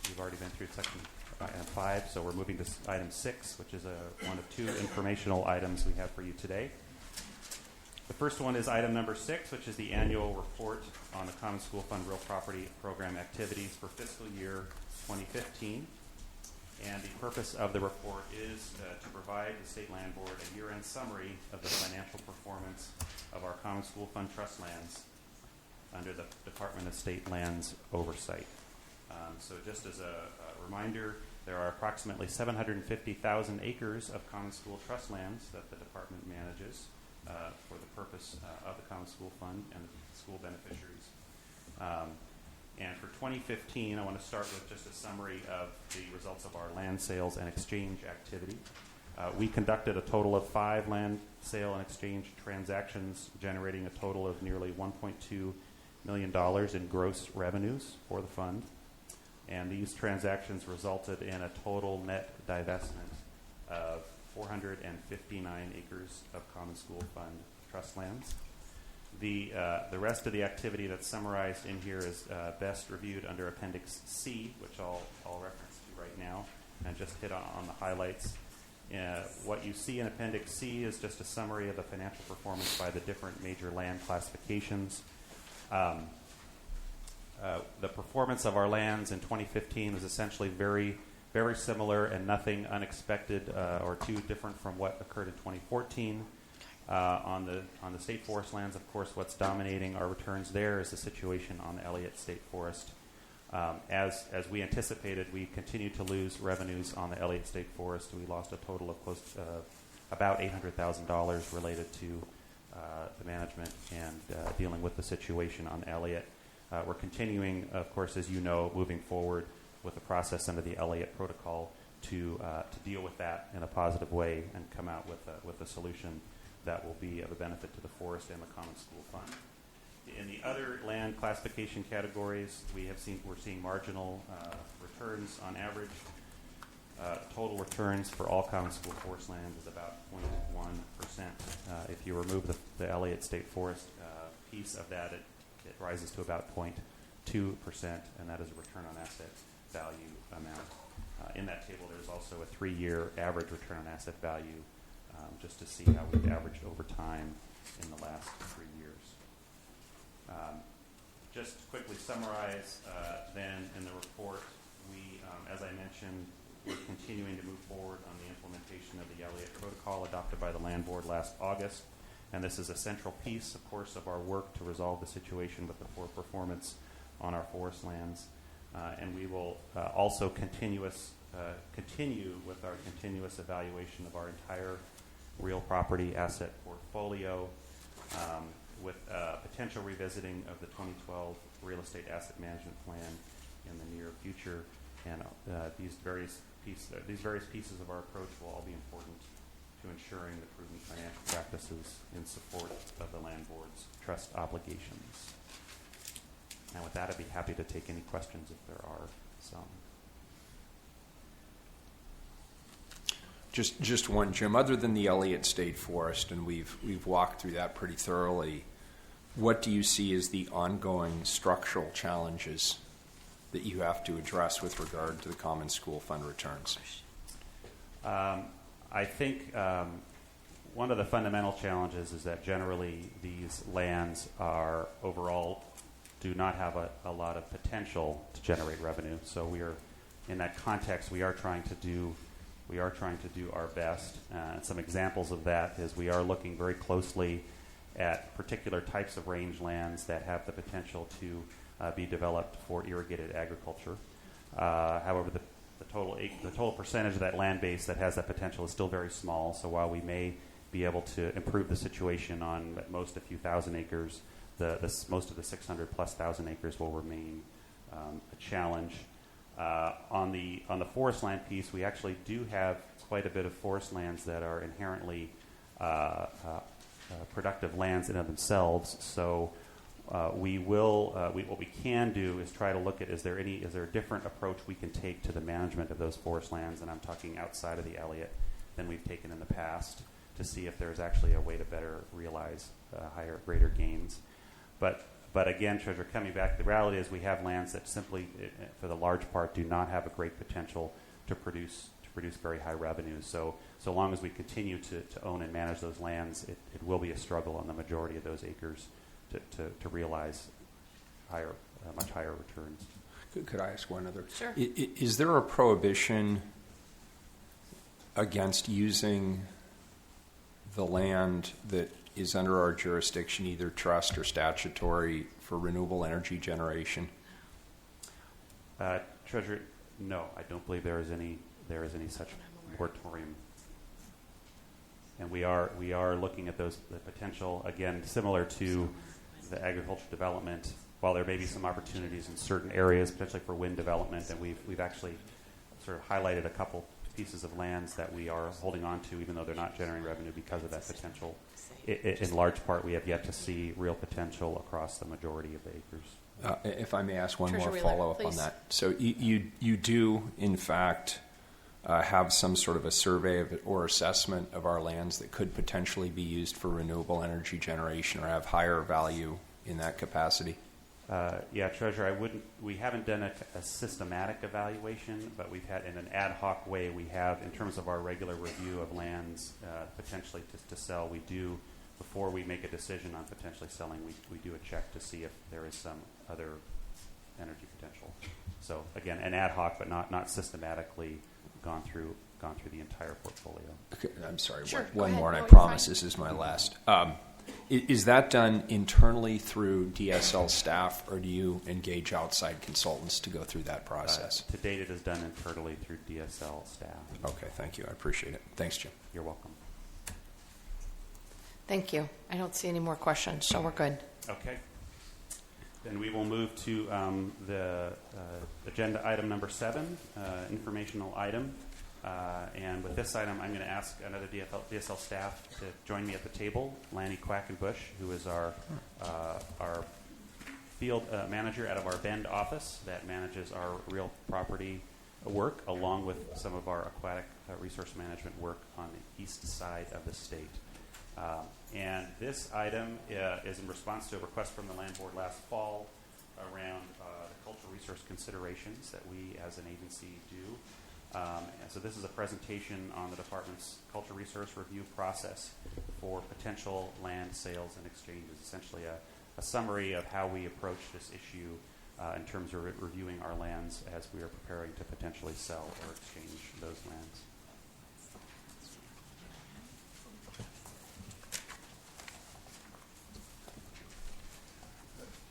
we've already been through section item 5, so we're moving to item 6, which is one of two informational items we have for you today. The first one is item number 6, which is the annual report on the Common School Fund Real Property Program activities for fiscal year 2015. And the purpose of the report is to provide the State Land Board a year-end summary of the financial performance of our Common School Fund trust lands under the Department of State Lands oversight. So just as a reminder, there are approximately 750,000 acres of Common School trust lands that the department manages for the purpose of the Common School Fund and the school beneficiaries. And for 2015, I want to start with just a summary of the results of our land sales and exchange activity. We conducted a total of 5 land sale and exchange transactions, generating a total of nearly $1.2 million in gross revenues for the fund. And these transactions resulted in a total net divestment of 459 acres of Common School Fund trust lands. The rest of the activity that's summarized in here is best reviewed under Appendix C, which I'll reference to right now, and just hit on the highlights. What you see in Appendix C is just a summary of the financial performance by the different major land classifications. The performance of our lands in 2015 was essentially very, very similar and nothing unexpected or too different from what occurred in 2014. On the state forest lands, of course, what's dominating our returns there is the situation on the Elliott State Forest. As we anticipated, we continued to lose revenues on the Elliott State Forest. We lost a total of close to about $800,000 related to the management and dealing with the situation on Elliott. We're continuing, of course, as you know, moving forward with the process under the Elliott Protocol to deal with that in a positive way and come out with a solution that will be of a benefit to the forest and the Common School Fund. In the other land classification categories, we're seeing marginal returns on average. Total returns for all Common School forest lands is about 0.1%. If you remove the Elliott State Forest piece of that, it rises to about 0.2%, and that is a return on asset value amount. In that table, there's also a 3-year average return on asset value, just to see how we've averaged over time in the last 3 years. Just to quickly summarize, then in the report, we, as I mentioned, we're continuing to move forward on the implementation of the Elliott Protocol adopted by the Land Board last August. And this is a central piece, of course, of our work to resolve the situation with the poor performance on our forest lands. And we will also continue with our continuous evaluation of our entire real property asset portfolio, with potential revisiting of the 2012 Real Estate Asset Management Plan in the near future. And these various pieces of our approach will all be important to ensuring the prudent financial practices in support of the Land Board's trust obligations. And with that, I'd be happy to take any questions if there are some. Just one, Jim. Other than the Elliott State Forest, and we've walked through that pretty thoroughly, what do you see as the ongoing structural challenges that you have to address with regard to the Common School Fund returns? I think one of the fundamental challenges is that generally these lands are overall do not have a lot of potential to generate revenue. So we are, in that context, we are trying to do our best. Some examples of that is we are looking very closely at particular types of rangelands that have the potential to be developed for irrigated agriculture. However, the total percentage of that land base that has that potential is still very small. So while we may be able to improve the situation on at most a few thousand acres, most of the 600,000+ acres will remain a challenge. On the forest land piece, we actually do have quite a bit of forest lands that are inherently productive lands in and of themselves. So what we can do is try to look at is there a different approach we can take to the management of those forest lands, and I'm talking outside of the Elliott than we've taken in the past, to see if there's actually a way to better realize greater gains. But again, Treasurer, coming back, the reality is we have lands that simply, for the large part, do not have a great potential to produce very high revenues. So long as we continue to own and manage those lands, it will be a struggle on the majority of those acres to realize much higher returns. Could I ask one other? Sure. Is there a prohibition against using the land that is under our jurisdiction, either trust or statutory, for renewable energy generation? Treasurer, no, I don't believe there is any such moratorium. And we are looking at the potential, again, similar to the agriculture development. While there may be some opportunities in certain areas, potentially for wind development, and we've actually sort of highlighted a couple pieces of lands that we are holding on to, even though they're not generating revenue because of that potential. In large part, we have yet to see real potential across the majority of the acres. If I may ask one Treasurer more Wheeler, follow-up on please. that. So you do, in fact, have some sort of a survey or assessment of our lands that could potentially be used for renewable energy generation or have higher value in that capacity? Yeah, Treasurer, we haven't done a systematic evaluation, but we've had, in an ad hoc way, we have, in terms of our regular review of lands potentially to sell, we do, before we make a decision on potentially selling, we do a check to see if there is some other energy potential. So again, an ad hoc, but not systematically gone through the entire portfolio. Okay, I'm sorry. Sure, One go more, ahead. and I No, you're promise fine. this is my last. Is that done internally through DSL staff, or do you engage outside consultants to go through that process? To date, it is done internally through DSL staff. Okay, thank you. I appreciate it. Thanks, Jim. You're welcome. Thank you. I don't see any more questions, so we're good. Okay. Then we will move to the agenda item number 7, informational item. And with this item, I'm going to ask another DSL staff to join me at the table, Lanny Quackenbush, who is our field manager out of our Bend office that manages our real property work, along with some of our aquatic resource management work on the east side of the state. And this item is in response to a request from the land board last fall around the cultural resource considerations that we as an agency do. And so this is a presentation on the department's cultural resource review process for potential land sales and exchanges, essentially a summary of how we approach this issue in terms of reviewing our lands as we are preparing to potentially sell or exchange those lands.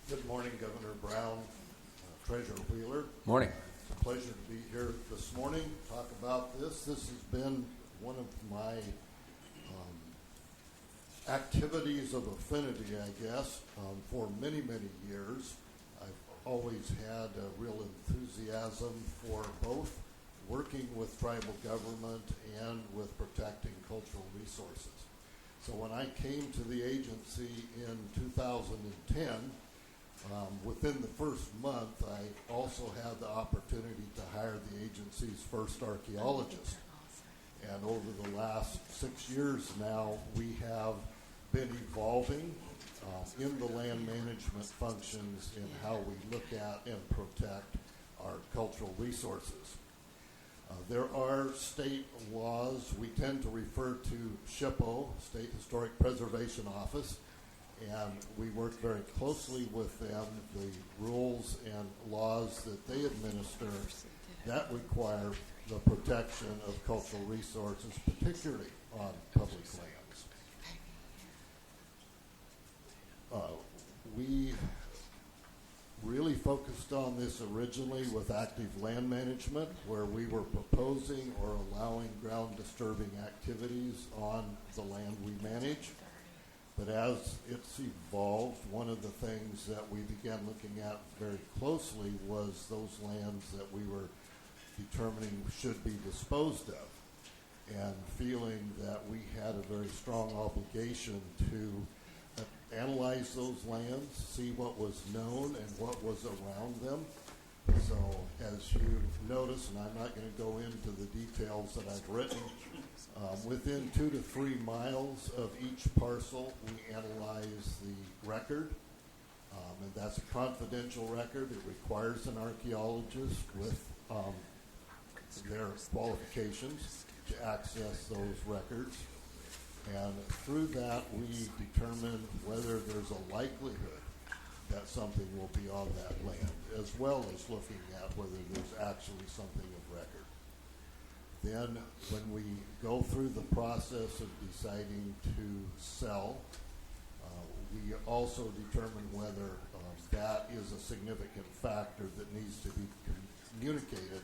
Good morning, Governor Brown, Treasurer Wheeler. Morning. It's a pleasure to be here this morning to talk about this. This has been one of my activities of affinity, I guess, for many, many years. I've always had a real enthusiasm for both working with tribal government and with protecting cultural resources. So when I came to the agency in 2010, within the first month, I also had the opportunity to hire the agency's first archaeologist. And over the last 6 years now, we have been evolving in the land management functions in how we look at and protect our cultural resources. There are state laws. We tend to refer to SHPO, State Historic Preservation Office, and we work very closely with them. The rules and laws that they administer that require the protection of cultural resources, particularly on public lands. We really focused on this originally with active land management, where we were proposing or allowing ground disturbing activities on the land we manage. But as it's evolved, one of the things that we began looking at very closely was those lands that we were determining should be disposed of, and feeling that we had a very strong obligation to analyze those lands, see what was known and what was around them. So as you notice, and I'm not going to go into the details that I've written, within 2 to 3 miles of each parcel, we analyze the record, and that's a confidential record. It requires an archaeologist with their qualifications to access those records. And through that, we determine whether there's a likelihood that something will be on that land, as well as looking at whether there's actually something of record. Then, when we go through the process of deciding to sell, we also determine whether that is a significant factor that needs to be communicated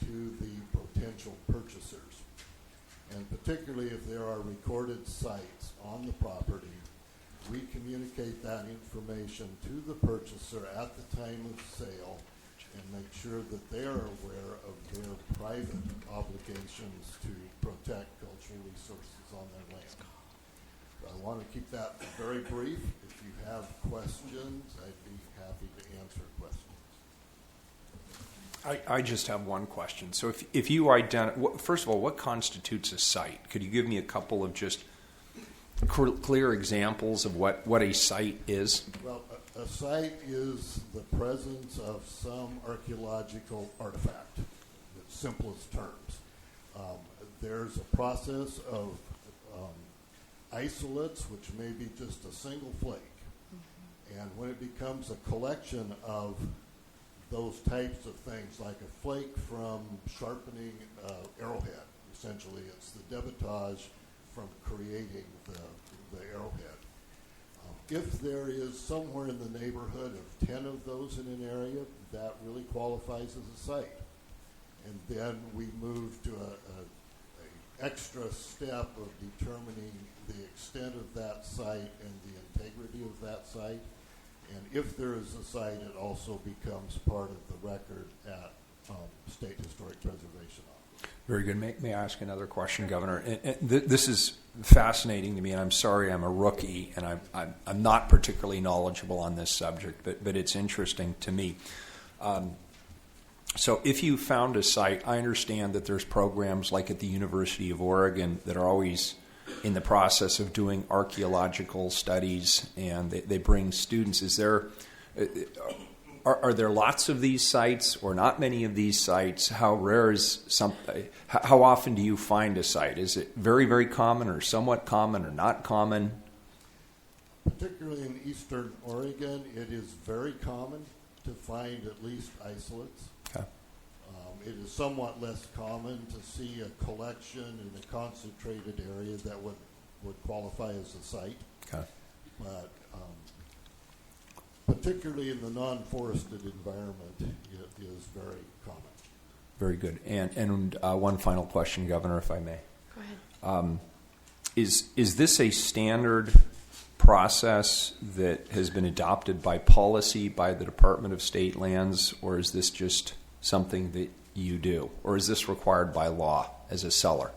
to the potential purchasers. And particularly if there are recorded sites on the property, we communicate that information to the purchaser at the time of sale and make sure that they are aware of their private obligations to protect cultural resources on their land. So I want to keep that very brief. If you have questions, I'd be happy to answer questions. I just have one question. So if you first of all, what constitutes a site? Could you give me a couple of just clear examples of what a site is? Well, a site is the presence of some archaeological artifact, in its simplest terms. There's a process of isolates, which may be just a single flake. And when it becomes a collection of those types of things, like a flake from sharpening arrowhead, essentially it's the debitage from creating the arrowhead. If there is somewhere in the neighborhood of 10 of those in an area, that really qualifies as a site. And then we move to a extra step of determining the extent of that site and the integrity of that site. And if there is a site, it also becomes part of the record at State Historic Preservation Office. Very good. May I ask another question, Governor? This is fascinating to me, and I'm sorry I'm a rookie, and I'm not particularly knowledgeable on this subject, but it's interesting to me. So if you found a site, I understand that there's programs like at the University of Oregon that are always in the process of doing archaeological studies, and they bring students. Are there lots of these sites or not many of these sites? How rare is how often do you find a site? Is it very, very common or somewhat common or not common? Particularly in eastern Oregon, it is very common to find at least isolates. Okay. It is somewhat less common to see a collection in a concentrated area that would qualify as a site. Okay. But particularly in the non-forested environment, it is very common. Very good. And one final question, Governor, if I may. Go ahead. Is this a standard process that has been adopted by policy by the Department of State Lands, or is this just something that you do, or is this required by law as a seller?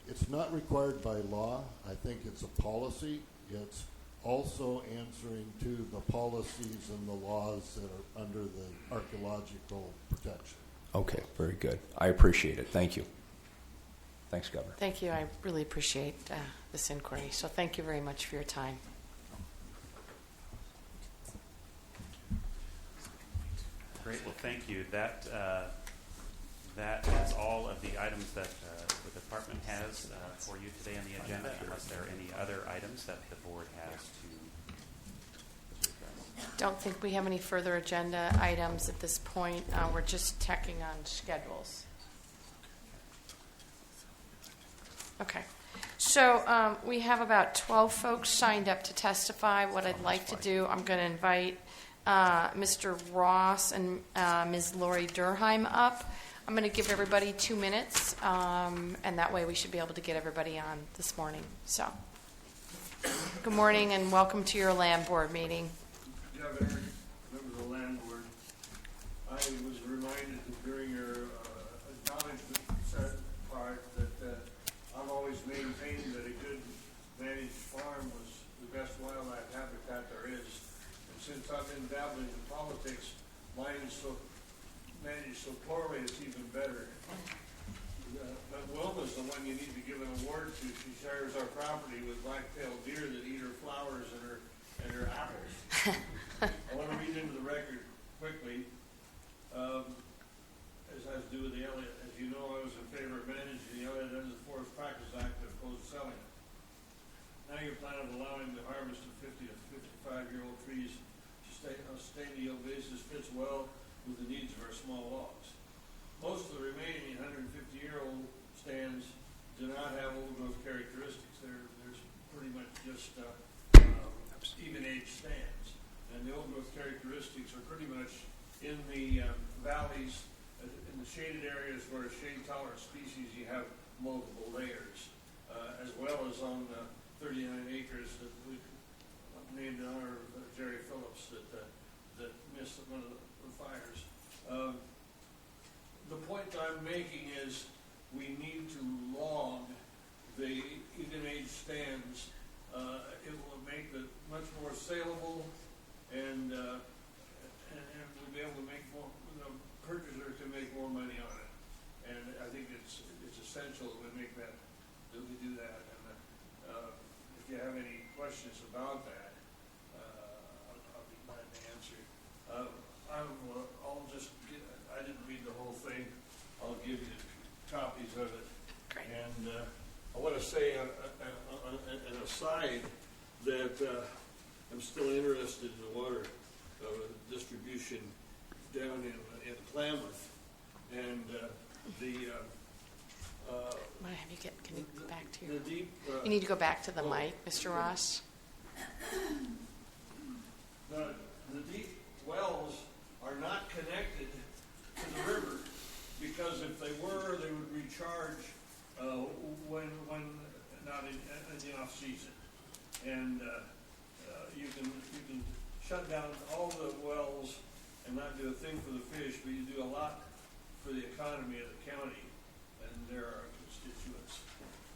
It's not required by law. I think it's a policy. It's also answering to the policies and the laws that are under the archaeological protection. Okay, very good. I appreciate it. Thank you. Thanks, Governor. Thank you. I really appreciate this inquiry. So thank you very much for your time. Great. Well, thank you. That is all of the items that the department has for you today on the agenda, unless there are any other items that the board has to address. Don't think we have any further agenda items at this point. We're just checking on schedules. Okay. So we have about 12 folks signed up to testify. What I'd like to do, I'm going to invite Mr. Ross and Ms. Lori Durheim up. I'm going to give everybody 2 minutes, and that way we should be able to get everybody on this morning. So, good morning and welcome to your land board meeting. Governor, members of the land board, I was reminded during your acknowledgement part that I've always maintained that a good managed farm was the best wildlife habitat there is. And since I've been dabbling in politics, mine is managed so poorly, it's even better. But Wilma's the one you need to give an award to. She shares our property with black-tailed deer that eat her flowers and her apples. I want to read into the record quickly, as has to do with the Elliott. As you know, I was in favor of managing the Elliott under the Forest Practice Act that opposed selling it. Now your plan of allowing the harvest of 50 to 55-year-old trees to stay on a sustained yield basis fits well with the needs of our small logs. Most of the remaining 150-year-old stands do not have old growth characteristics. There's pretty much just even age stands. And the old growth characteristics are pretty much in the valleys, in the shaded areas where shade tolerant species you have multiple layers, as well as on the 39 acres that we named in honor of Jerry Phillips that missed one of the fires. The point I'm making is we need to log the even age stands. It will make it much more saleable, and we'll be able to make more. The purchaser can make more money on it, and I think it's essential that we do that. And if you have any questions about that, I'll be glad to answer. I didn't read the whole thing. I'll give you copies of it. Great. And I want to say an aside that I'm still interested in the water distribution down in Klamath, and Can you go back to the deep. You need to go back to the mic, Mr. Ross. The deep wells are not connected to the river, because if they were, they would recharge when not in the off season, and you can shut down all the wells and not do a thing for the fish, but you do a lot for the economy of the county and their constituents.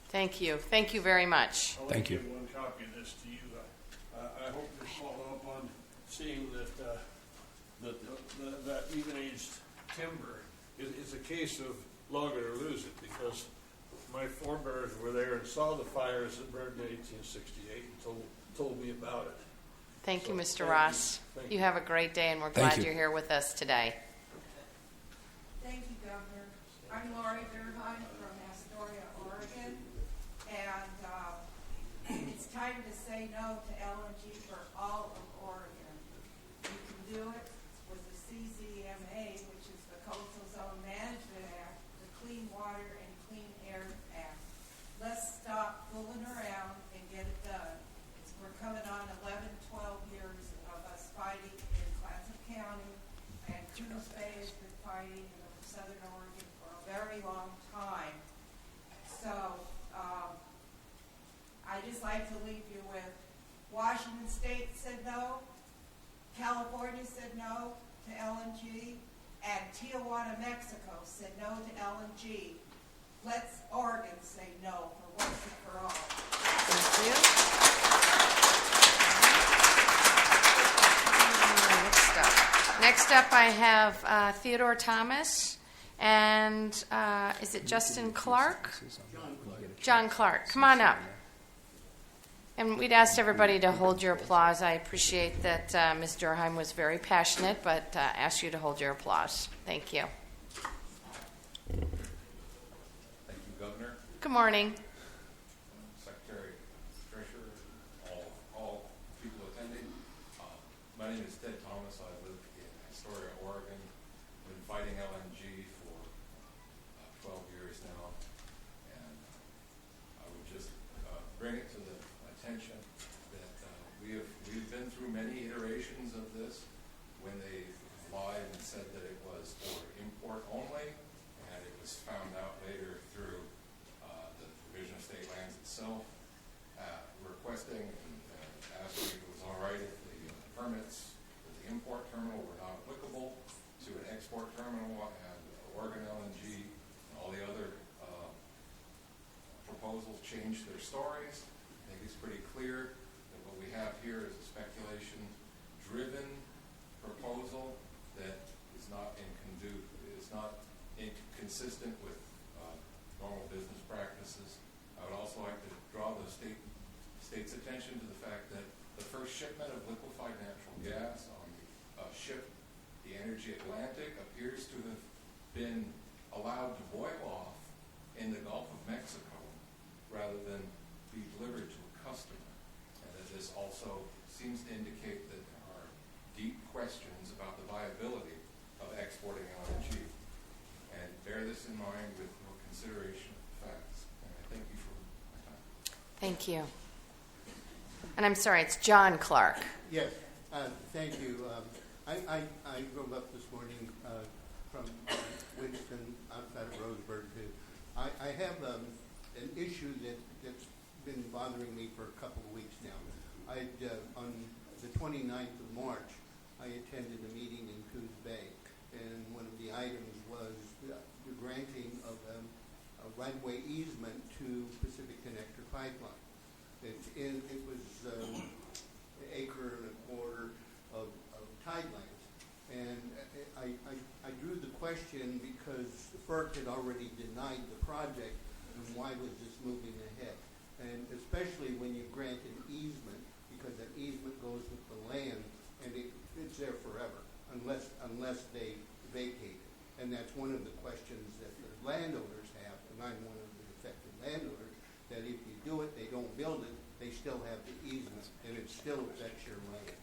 Thank you. Thank you very much. I'll Thank you. give one copy of this to you. I hope to follow up on seeing that even-aged timber is a case of log it or lose it, because my forebears were there and saw the fires that burned in 1868 and told me about it. Thank you, So, Mr. thank Ross. you. Thank You you. have a great day, and we're Thank glad you. you're here with us today. Thank you, Governor. I'm Lori Durheim from Astoria, Oregon, and it's time to say no to LNG for all of Oregon. You can do it with the CZMA, which is the Coastal Zone Management Act, the Clean Water and Clean Air Act. Let's stop fooling around and get it done. We're coming on 11, 12 years of us fighting in Clatsop County, and Coos Bay has been fighting in Southern Oregon for a very long time. So I just like to leave you with Washington State said no, California said no to LNG, and Tijuana, Mexico said no to LNG. Let's Oregon say no for once and for all. Thank you. Next up, I have Theodore Thomas, and is it Justin Clark? John Clark. Come on up. And we'd asked everybody to hold your applause. I appreciate that Ms. Durheim was very passionate, but asked you to hold your applause. Thank you. Thank you, Governor, Good morning. Secretary, Treasurer, all people attending. My name is Ted Thomas. I live in Astoria, Oregon. Been fighting LNG for 12 years now, and I would just bring it to the attention that we've been through many iterations of this when they lied and said that it was for import only, and it was found out later through the Division of State Lands itself requesting and asking if it was all right if the permits for the import terminal were not applicable to an export terminal, and Oregon LNG and all the other proposals changed their stories. I think it's pretty clear that what we have here is a speculation-driven proposal that is not inconsistent with normal business practices. I would also like to draw the state's attention to the fact that the first shipment of liquefied natural gas on the ship, the Energy Atlantic, appears to have been allowed to boil off in the Gulf of Mexico rather than be delivered to a customer. And that this also seems to indicate that there are deep questions about the viability of exporting LNG. And bear this in mind with your consideration of the facts. And I thank you for my time. Thank you. And I'm sorry, it's John Clark. Yes, thank you. I drove up this morning from Winston outside of Roseburg. I have an issue that's been bothering me for a couple of weeks now. On the 29th of March, I attended a meeting in Coos Bay, and one of the items was the granting of a right-of-way easement to Pacific Connector Pipeline. It was an acre and a quarter of tidelands. And I drew the question because FERC had already denied the project, and why was this moving ahead? And especially when you grant an easement, because that easement goes with the land, and it's there forever, unless they vacate it. And that's one of the questions that the landowners have, and I'm one of the affected landowners, that if you do it, they don't build it, they still have the easement, and it still affects your land.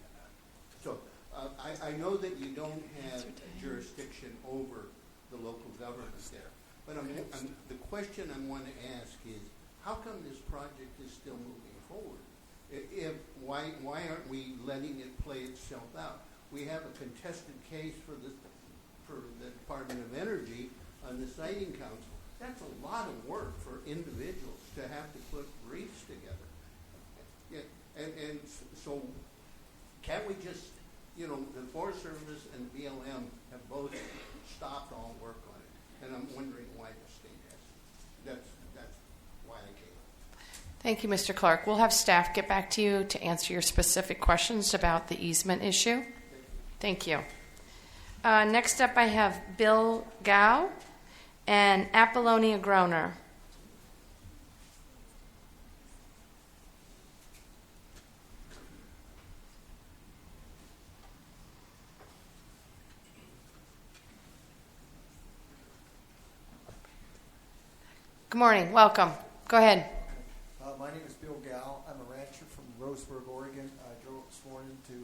So I know that you don't have jurisdiction over the local government there, but the question I want to ask is, how come this project is still moving forward? Why aren't we letting it play itself out? We have a contested case for the Department of Energy on the siting council. that's a lot of work for individuals to have to put briefs together. Yeah, and so can't we just, you know, the Forest Service and BLM have both stopped all work on it, and I'm wondering why the state has. That's why I came. Thank you, Mr. Clark. We'll have staff get back to you to answer your specific questions about the easement issue. Thank you. Next up, I have Bill Gao and Apollonia Groner. Good morning. Welcome. Go ahead. My name is Bill Gow. I'm a rancher from Roseburg, Oregon. I drove this morning to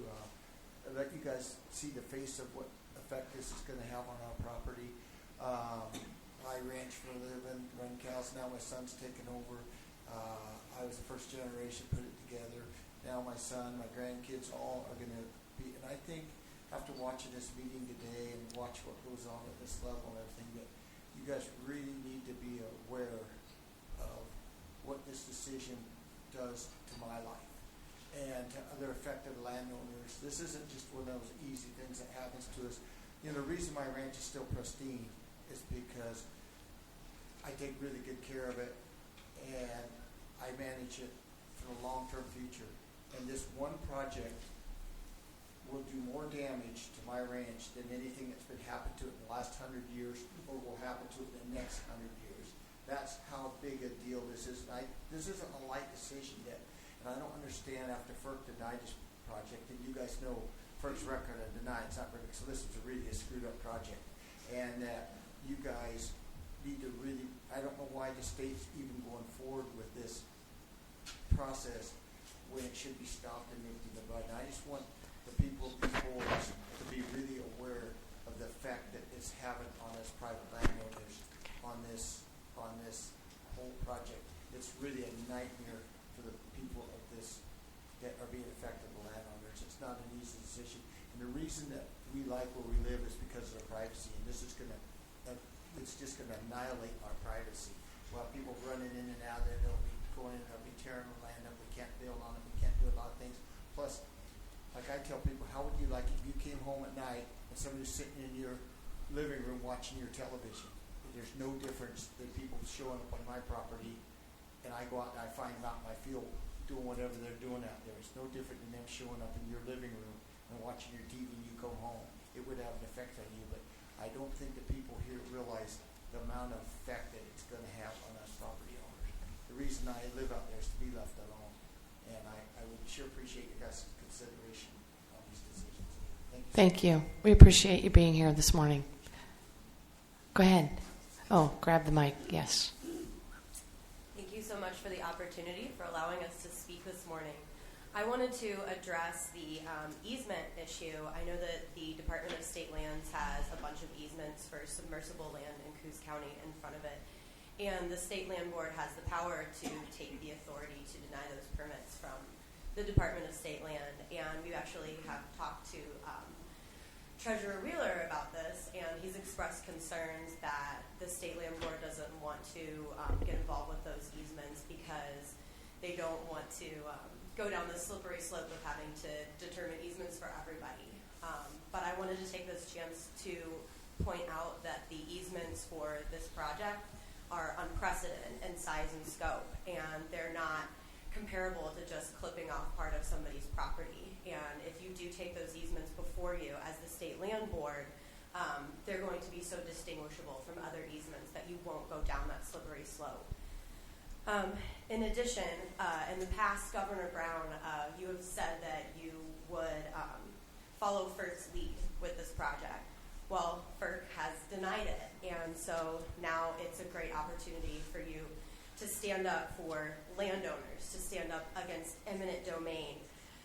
let you guys see the face of what effect this is going to have on our property. I ranch for a living, run cows. Now my son's taken over. I was the first generation put it together. Now my son, my grandkids, all are going to be. And I think after watching this meeting today and watch what goes on at this level and everything, that you guys really need to be aware of what this decision does to my life and to other affected landowners. This isn't just one of those easy things that happens to us. You know, the reason my ranch is still pristine is because I take really good care of it and I manage it for the long-term future. And this one project will do more damage to my ranch than anything that's been happened to it in the last 100 years or will happen to it in the next 100 years. That's how big a deal this is. And this isn't a light decision yet. And I don't understand after FERC denied this project, and you guys know FERC's record of denied. It's not really, so this is really a screwed up project. And that you guys need to really, I don't know why the state's even going forward with this process when it should be stopped and nipped in the bud. And I just want the people before us to be really aware of the effect that it's having on us private landowners on this whole project. It's really a nightmare for the people of this that are being affected, the landowners. It's not an easy decision. And the reason that we like where we live is because of the privacy. And this is it's just gonna annihilate our privacy. We'll have people running in and out there, they'll be going in, they'll be tearing the land up, we can't build on it, we can't do a lot of things. Plus, like I tell people, how would you like it if you came home at night and somebody's sitting in your living room watching your television? There's no difference than people showing up on my property and I go out and I find them out in my field doing whatever they're doing out there. It's no different than them showing up in your living room and watching your TV and you come home. It would have an effect on you, but I don't think the people here realize the amount of effect that it's going to have on us property owners. The reason I live out there is to be left alone, and I would sure appreciate your guys' consideration on these decisions. Thank you. We appreciate you being here this morning. Go ahead. Oh, grab the mic. Yes. Thank you so much for the opportunity for allowing us to speak this morning. I wanted to address the easement issue. I know that the Department of State Lands has a bunch of easements for submersible land in Coos County in front of it. And the State Land Board has the power to take the authority to deny those permits from the Department of State Land. And we actually have talked to Treasurer Wheeler about this, and he's expressed concerns that the State Land Board doesn't want to get involved with those easements because they don't want to go down the slippery slope of having to determine easements for everybody. But I wanted to take this chance to point out that the easements for this project are unprecedented in size and scope, and they're not comparable to just clipping off part of somebody's property. And if you do take those easements before you as the State Land Board, they're going to be so distinguishable from other easements that you won't go down that slippery slope. In addition, in the past, Governor Brown, you have said that you would follow FERC's lead with this project. Well, FERC has denied it, and so now it's a great opportunity for you to stand up for landowners, to stand up against eminent domain,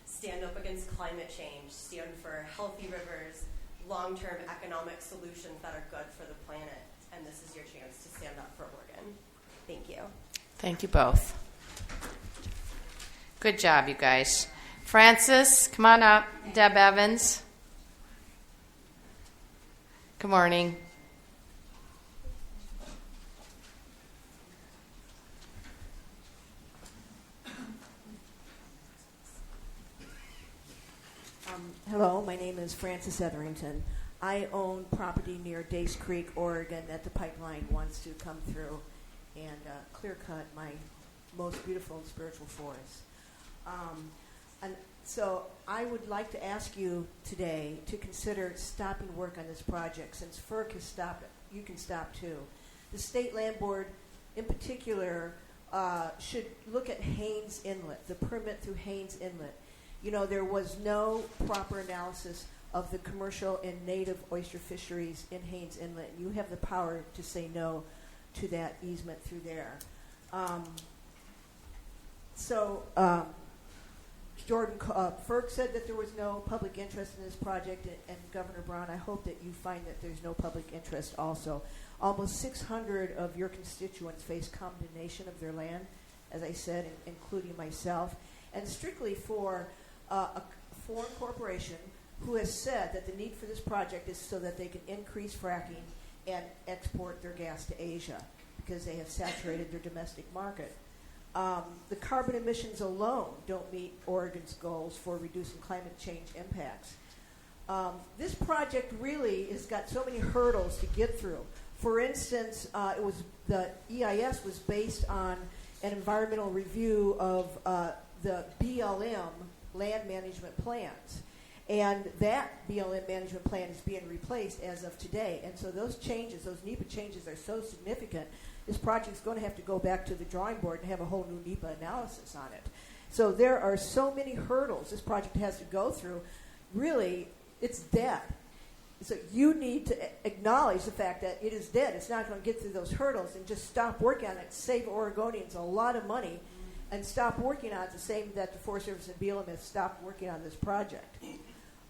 stand up against climate change, stand for healthy rivers, long-term economic solutions that are good for the planet. And this is your chance to stand up for Oregon. Thank you. Thank you both. Good job, you guys. Francis, come on up. Deb Evans. Good morning. is Frances Etherington. I own property near Dace Creek, Oregon, that the pipeline wants to come through and clear cut my most beautiful and spiritual forest. And so I would like to ask you today to consider stopping work on this project. Since FERC has stopped it, you can stop too. The State Land Board, in particular, should look at Haynes Inlet, the permit through Haynes Inlet. You know, there was no proper analysis of the commercial and native oyster fisheries in Haynes Inlet. You have the power to say no to that easement through there. Jordan, FERC said that there was no public interest in this project, and Governor Brown, I hope that you find that there's no public interest also. Almost 600 of your constituents face condemnation of their land, as I said, including myself, and strictly for a foreign corporation who has said that the need for this project is so that they can increase fracking and export their gas to Asia because they have saturated their domestic market. The carbon emissions alone don't meet Oregon's goals for reducing climate change impacts. This project really has got so many hurdles to get through. For instance, the EIS was based on an environmental review of the BLM land management plans. And that BLM management plan is being replaced as of today. And so those changes, those NEPA changes, are so significant, this project's going to have to go back to the drawing board and have a whole new NEPA analysis on it. So there are so many hurdles this project has to go through. Really, it's dead. So you need to acknowledge the fact that it is dead. It's not going to get through those hurdles, and just stop working on it. Save Oregonians a lot of money, and stop working on it the same that the Forest Service and BLM have stopped working on this project.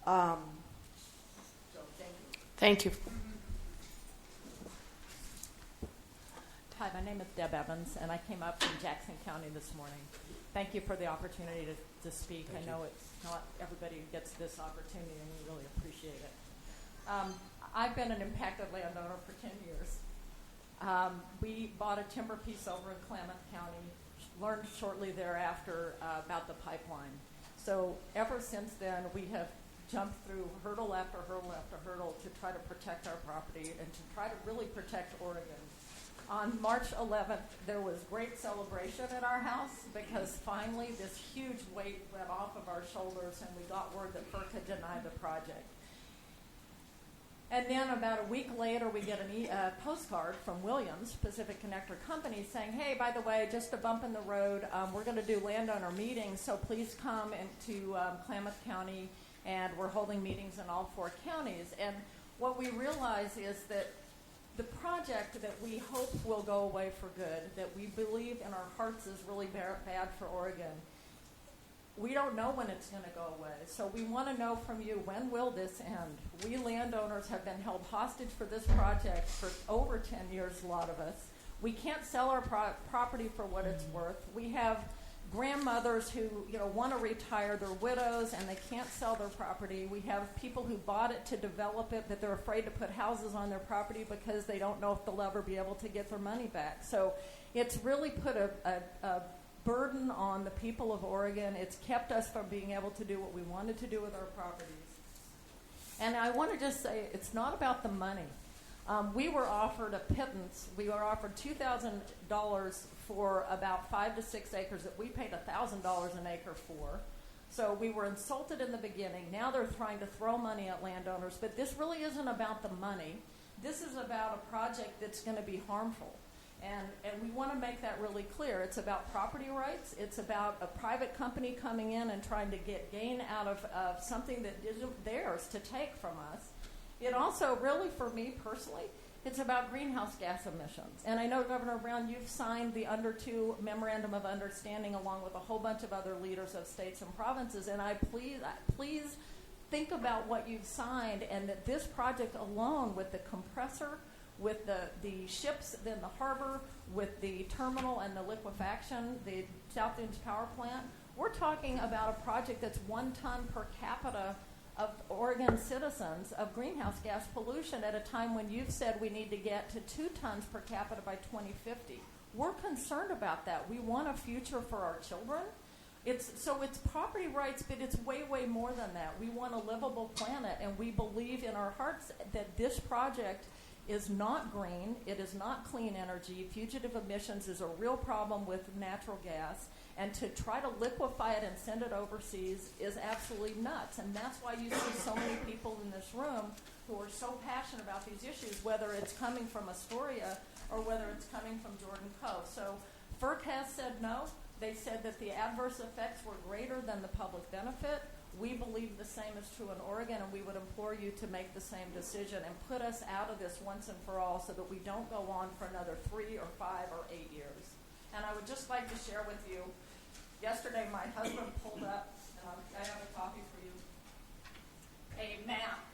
So Thank you. Hi, my name is Deb Evans, and I came up from Jackson County this morning. Thank you for the opportunity to speak. I know it's not everybody gets this opportunity, and we really appreciate it. I've been an impacted landowner for 10 years. We bought a timber piece over in Klamath County, learned shortly thereafter about the pipeline. So ever since then, we have jumped through hurdle after hurdle after hurdle to try to protect our property and to try to really protect Oregon. On March 11th, there was great celebration at our house because finally this huge weight went off of our shoulders and we got word that FERC had denied the project. And then about a week later, we get a postcard from Williams, Pacific Connector Company, saying, hey, by the way, just a bump in the road, we're going to do landowner meetings, so please come into Klamath County, and we're holding meetings in all 4 counties. And what we realize is that the project that we hope will go away for good, that we believe in our hearts is really bad for Oregon, we don't know when it's going to go away. So we want to know from you, when will this end? We landowners have been held hostage for this project for over 10 years, a lot of us. We can't sell our property for what it's worth. We have grandmothers who want to retire, they're widows, and they can't sell their property. We have people who bought it to develop it, but they're afraid to put houses on their property because they don't know if they'll ever be able to get their money back. So it's really put a burden on the people of Oregon. It's kept us from being able to do what we wanted to do with our properties. And I want to just say, it's not about the money. We were offered a pittance. We were offered $2,000 for about 5 to 6 acres that we paid $1,000 an acre for. So we were insulted in the beginning. Now they're trying to throw money at landowners. But this really isn't about the money. This is about a project that's going to be harmful. And we want to make that really clear. It's about property rights. It's about a private company coming in and trying to get gain out of something that isn't theirs to take from us. It also, really, for me personally, it's about greenhouse gas emissions. And I know, Governor Brown, you've signed the Under 2 Memorandum of Understanding along with a whole bunch of other leaders of states and provinces. And please think about what you've signed, and that this project alone, with the compressor, with the ships in the harbor, with the terminal and the liquefaction, the South Dunes Power Plant, we're talking about a project that's 1 ton per capita of Oregon citizens of greenhouse gas pollution at a time when you've said we need to get to 2 tons per capita by 2050. We're concerned about that. We want a future for our children. It's property rights, but it's way, way more than that. We want a livable planet, and we believe in our hearts that this project is not green. It is not clean energy. Fugitive emissions is a real problem with natural gas, and to try to liquefy it and send it overseas is absolutely nuts. And that's why you see so many people in this room who are so passionate about these issues, whether it's coming from Astoria or whether it's coming from Jordan Cove. So FERC has said no. They said that the adverse effects were greater than the public benefit. We believe the same is true in Oregon, and we would implore you to make the same decision and put us out of this once and for all so that we don't go on for another 3 or 5 or 8 years. And I would just like to share with you, yesterday my husband pulled up, and I have a copy for you, a map.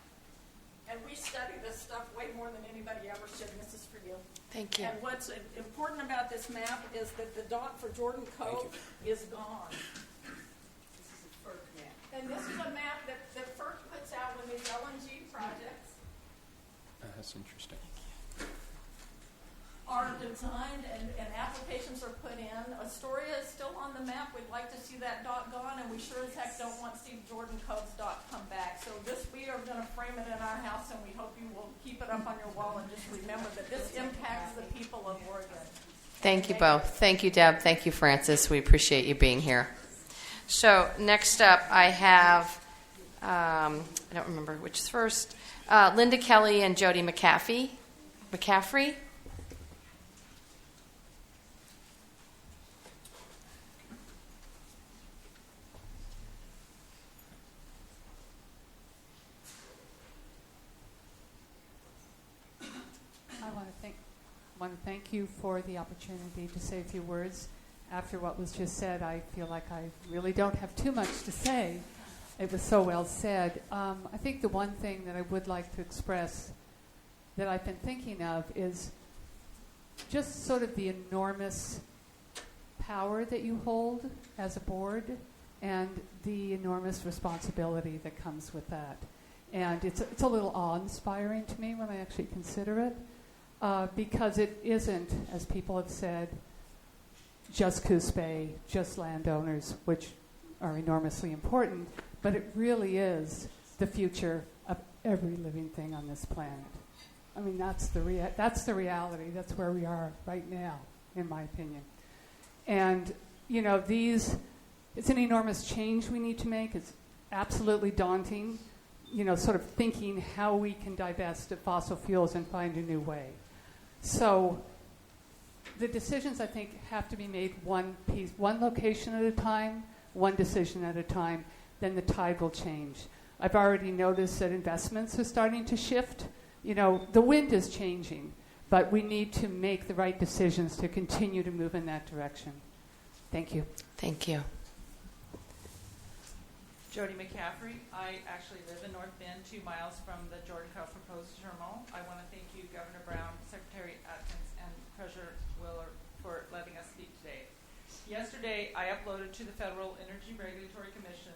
And we study this stuff way more than anybody ever should, and this is for you. Thank you. And what's important about this map is that the dot for Jordan Cove is gone. This is a FERC map. And this is a map that FERC puts out when these LNG projects That's interesting. are designed and applications are put in. Astoria is still on the map. We'd like to see that dot gone, and we sure as heck don't want to see Jordan Cove's dot come back. So we are going to frame it in our house, and we hope you will keep it up on your wall and just remember that this impacts the people of Oregon. Thank you both. Thank you, Deb. Thank you, Francis. We appreciate you being here. So next up, I have, I don't remember which is first, Linda Kelly and Jody McCaffrey. I want to thank you for the opportunity to say a few words. After what was just said, I feel like I really don't have too much to say. It was so well said. I think the one thing that I would like to express that I've been thinking of is just sort of the enormous power that you hold as a board and the enormous responsibility that comes with that. And it's a little awe-inspiring to me when I actually consider it. Because it isn't, as people have said, just Coos Bay, just landowners, which are enormously important, but it really is the future of every living thing on this planet. I mean, that's the reality. That's where we are right now, in my opinion. And, it's an enormous change we need to make. It's absolutely daunting, sort of thinking how we can divest of fossil fuels and find a new way. So the decisions, I think, have to be made one location at a time, one decision at a time, then the tide will change. I've already noticed that investments are starting to shift. The wind is changing, but we need to make the right decisions to continue to move in that direction. Thank you. Thank you. Jody McCaffrey. I actually live in North Bend, 2 miles from the Jordan Cove proposed terminal. I want to thank you, Governor Brown, Secretary Atkins, and Treasurer Willer for letting us speak today. Yesterday, I uploaded to the Federal Energy Regulatory Commission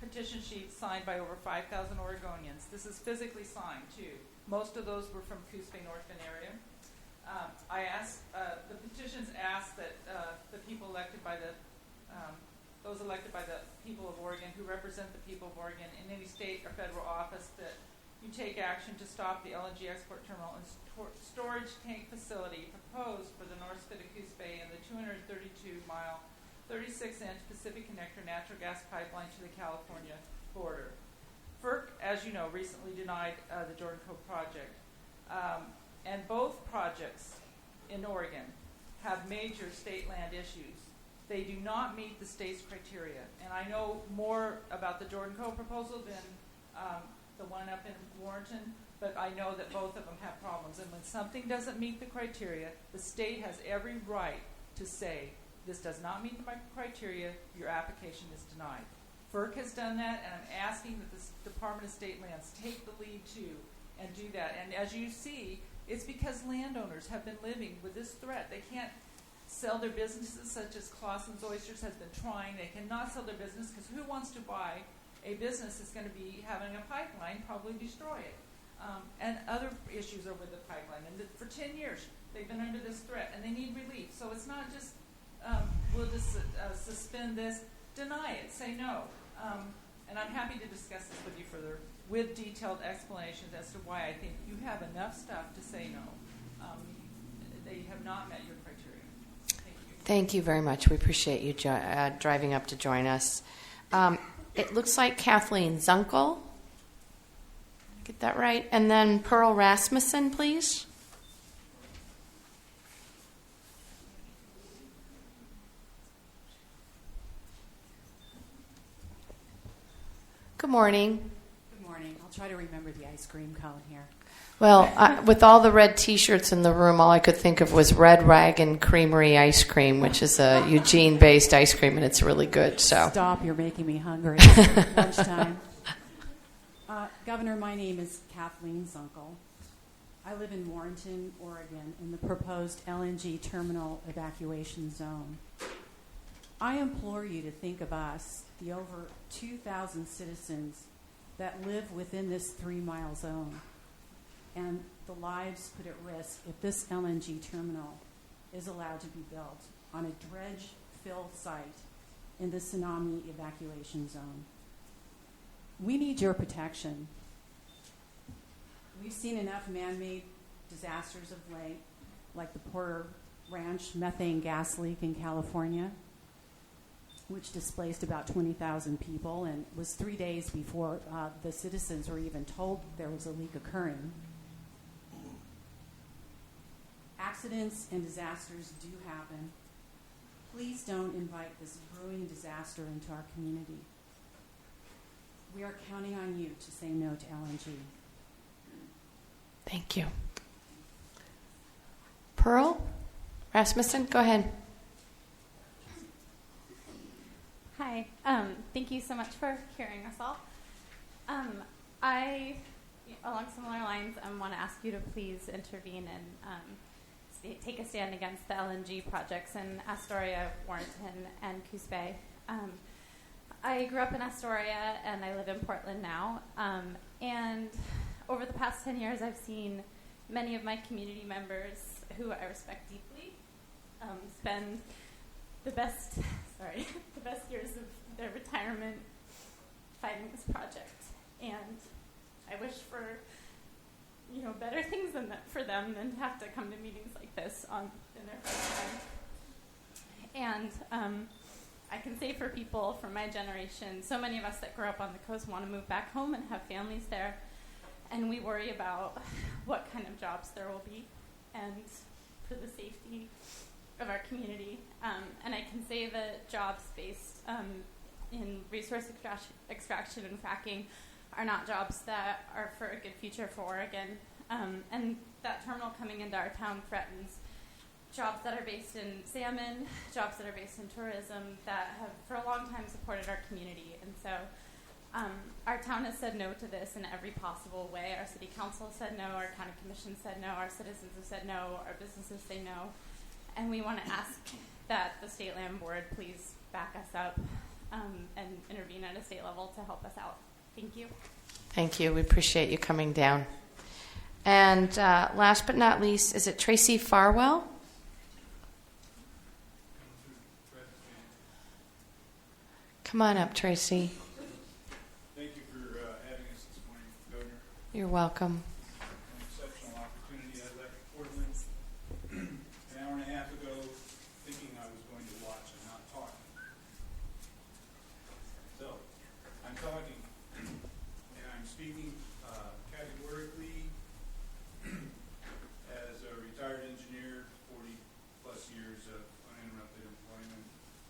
petition sheets signed by over 5,000 Oregonians. This is physically signed, too. Most of those were from Coos Bay, North Bend area. The petitions ask that the people elected by those elected by the people of Oregon who represent the people of Oregon in any state or federal office that you take action to stop the LNG export terminal and storage tank facility proposed for the North Spit of Coos Bay and the 232-mile, 36-inch Pacific Connector natural gas pipeline to the California border. FERC, as you know, recently denied the Jordan Cove project. And both projects in Oregon have major state land issues. They do not meet the state's criteria. And I know more about the Jordan Cove proposal than the one up in Warrenton, but I know that both of them have problems. And when something doesn't meet the criteria, the state has every right to say, this does not meet the criteria, your application is denied. FERC has done that, and I'm asking that the Department of State Lands take the lead too and do that. And as you see, it's because landowners have been living with this threat. They can't sell their businesses, such as Clausen's Oysters has been trying. They cannot sell their business because who wants to buy a business that's going to be having a pipeline probably destroy it? And other issues over the pipeline. And for 10 years, they've been under this threat, and they need relief. So it's not just, we'll just suspend this. deny it, say no. And I'm happy to discuss this with you further with detailed explanations as to why I think you have enough stuff to say no. They have not met your criteria. Thank you. Thank you very much. We appreciate you driving up to join us. It looks like Kathleen Zunkel. Get that right? And then Pearl Rasmussen, please. Good morning. Good morning. I'll try to remember the ice cream cone here. Well, with all the red T-shirts in the room, all I could think of was Red Wagon Creamery ice cream, which is a Eugene-based ice cream, and it's really good. So Stop, you're making me hungry. Lunchtime. Governor, my name is Kathleen Zunkel. I live in Warrenton, Oregon, in the proposed LNG terminal evacuation zone. I implore you to think of us, the over 2,000 citizens that live within this 3-mile zone, and the lives put at risk if this LNG terminal is allowed to be built on a dredge-filled site in the tsunami evacuation zone. We need your protection. We've seen enough man-made disasters of late, like the Porter Ranch methane gas leak in California, which displaced about 20,000 people and was 3 days before the citizens were even told there was a leak occurring. Accidents and disasters do happen. Please don't invite this brewing disaster into our community. We are counting on you to say no to LNG. thank you. Pearl Rasmussen, go ahead. Hi. Thank you so much for hearing us all. I, along similar lines, want to ask you to please intervene and take a stand against the LNG projects in Astoria, Warrenton, and Coos Bay. I grew up in Astoria, and I live in Portland now. And over the past 10 years, I've seen many of my community members, who I respect deeply, spend the best years of their retirement fighting this project. And I wish for better things than that for them than to have to come to meetings like this in their first time. And I can say for people from my generation, so many of us that grew up on the coast want to move back home and have families there, and we worry about what kind of jobs there will be and for the safety of our community. And I can say that jobs based in resource extraction and fracking are not jobs that are for a good future for Oregon. And that terminal coming into our town threatens jobs that are based in salmon, jobs that are based in tourism that have for a long time supported our community. And so our town has said no to this in every possible way. Our city council said no, our county commission said no, our citizens have said no, our businesses say no. And we want to ask that the State Land Board please back us up and intervene at a state level to help us out. Thank you. Thank you. We appreciate you coming down. And last but not least, is it Tracy Farwell? Come on up, Tracy. Thank you for having us this morning, Governor. You're welcome. An exceptional opportunity. I left Portland an hour and a half ago thinking I was going to watch and not talk. So, I'm talking and I'm speaking categorically as a retired engineer, 40 plus years of uninterrupted employment.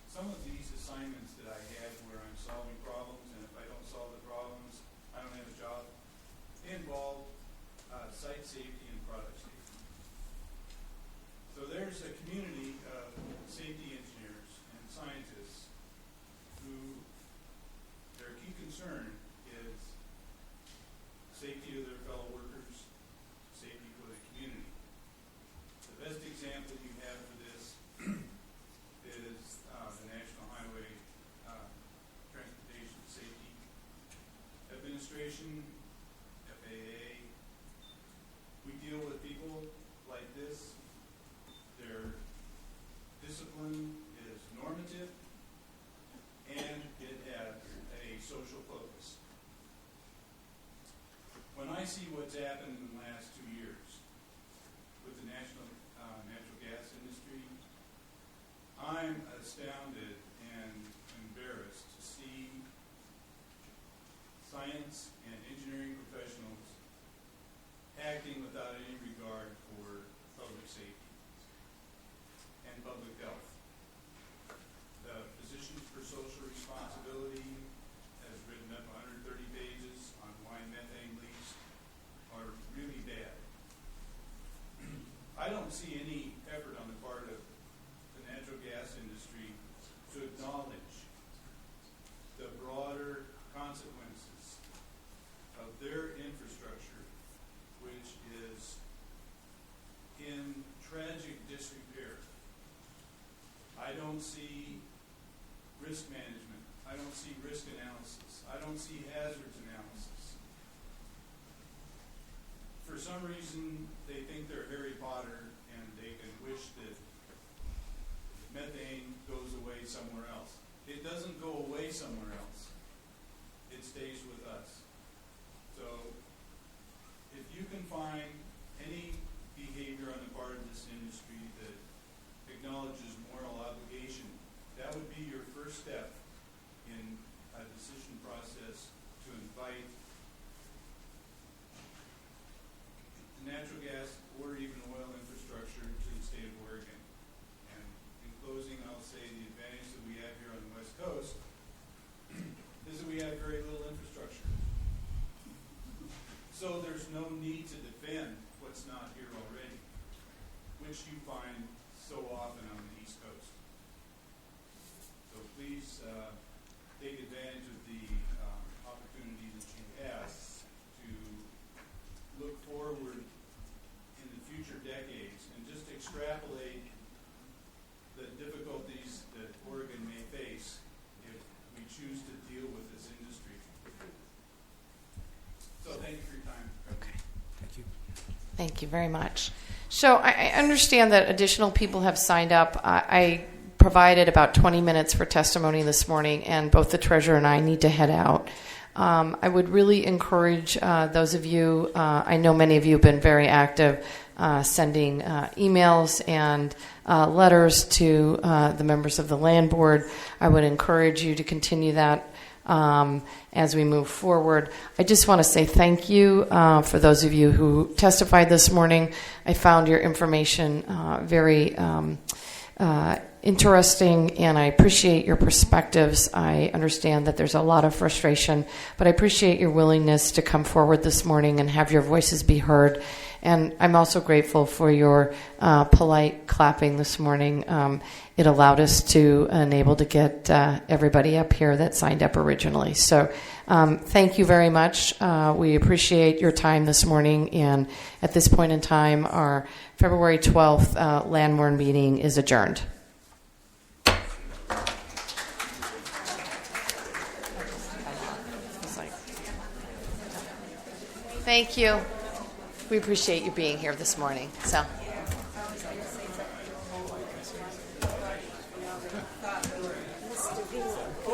Some of these assignments that I had where I'm solving problems, and if I don't solve the problems, I don't have a job, involve site safety and product safety. So there's a community of safety engineers and scientists who their key concern is safety of their fellow workers, safety for the community. The best example you have for this is the National Highway Transportation Safety Administration, FAA. We deal see what's happened in the last 2 years with the national natural gas industry, I'm astounded and embarrassed to see science and engineering professionals acting without any regard for public safety and public health. The Physicians for Social Responsibility has written up 130 pages on why methane leaks are really bad. I don't see any effort on the part of the natural gas industry to acknowledge the broader consequences of their infrastructure, which is in tragic disrepair. I don't see risk management. I don't see risk analysis. I don't see hazards analysis. For some reason, they think they're Harry Potter and they can wish that methane goes away somewhere else. It doesn't go away somewhere else. It stays with us. So, if you can find any behavior on the part of this industry that acknowledges moral obligation, that would be your first step in a decision process to invite natural gas or even oil infrastructure to the state of Oregon. And in closing, I'll say the advantage that we have here on the West Coast is that we have very little infrastructure. So there's no need to defend what's not here already, which you find so often on the East Coast. So please take advantage of the opportunity that you have to look forward in the future decades and just extrapolate the difficulties that Oregon may face if we choose to deal with this industry. So thank you for your time. Okay. Thank you. Thank you very much. So I understand that additional people have signed up. I provided about 20 minutes for testimony this morning, and both the treasurer and I need to head out. I would really encourage those of you, I know many of you have been very active, sending emails and letters to the members of the land board. I would encourage you to continue that as we move forward. I just want to say thank you for those of you who testified this morning. I found your information very interesting, and I appreciate your perspectives. I understand that there's a lot of frustration, but I appreciate your willingness to come forward this morning and have your voices be heard. And I'm also grateful for your polite clapping this morning. It allowed us to enable to get everybody up here that signed up originally. So thank you very much. We appreciate your time this morning. And at this point in time, our February 12th land board meeting is adjourned. Thank you. We appreciate you being here this morning. So.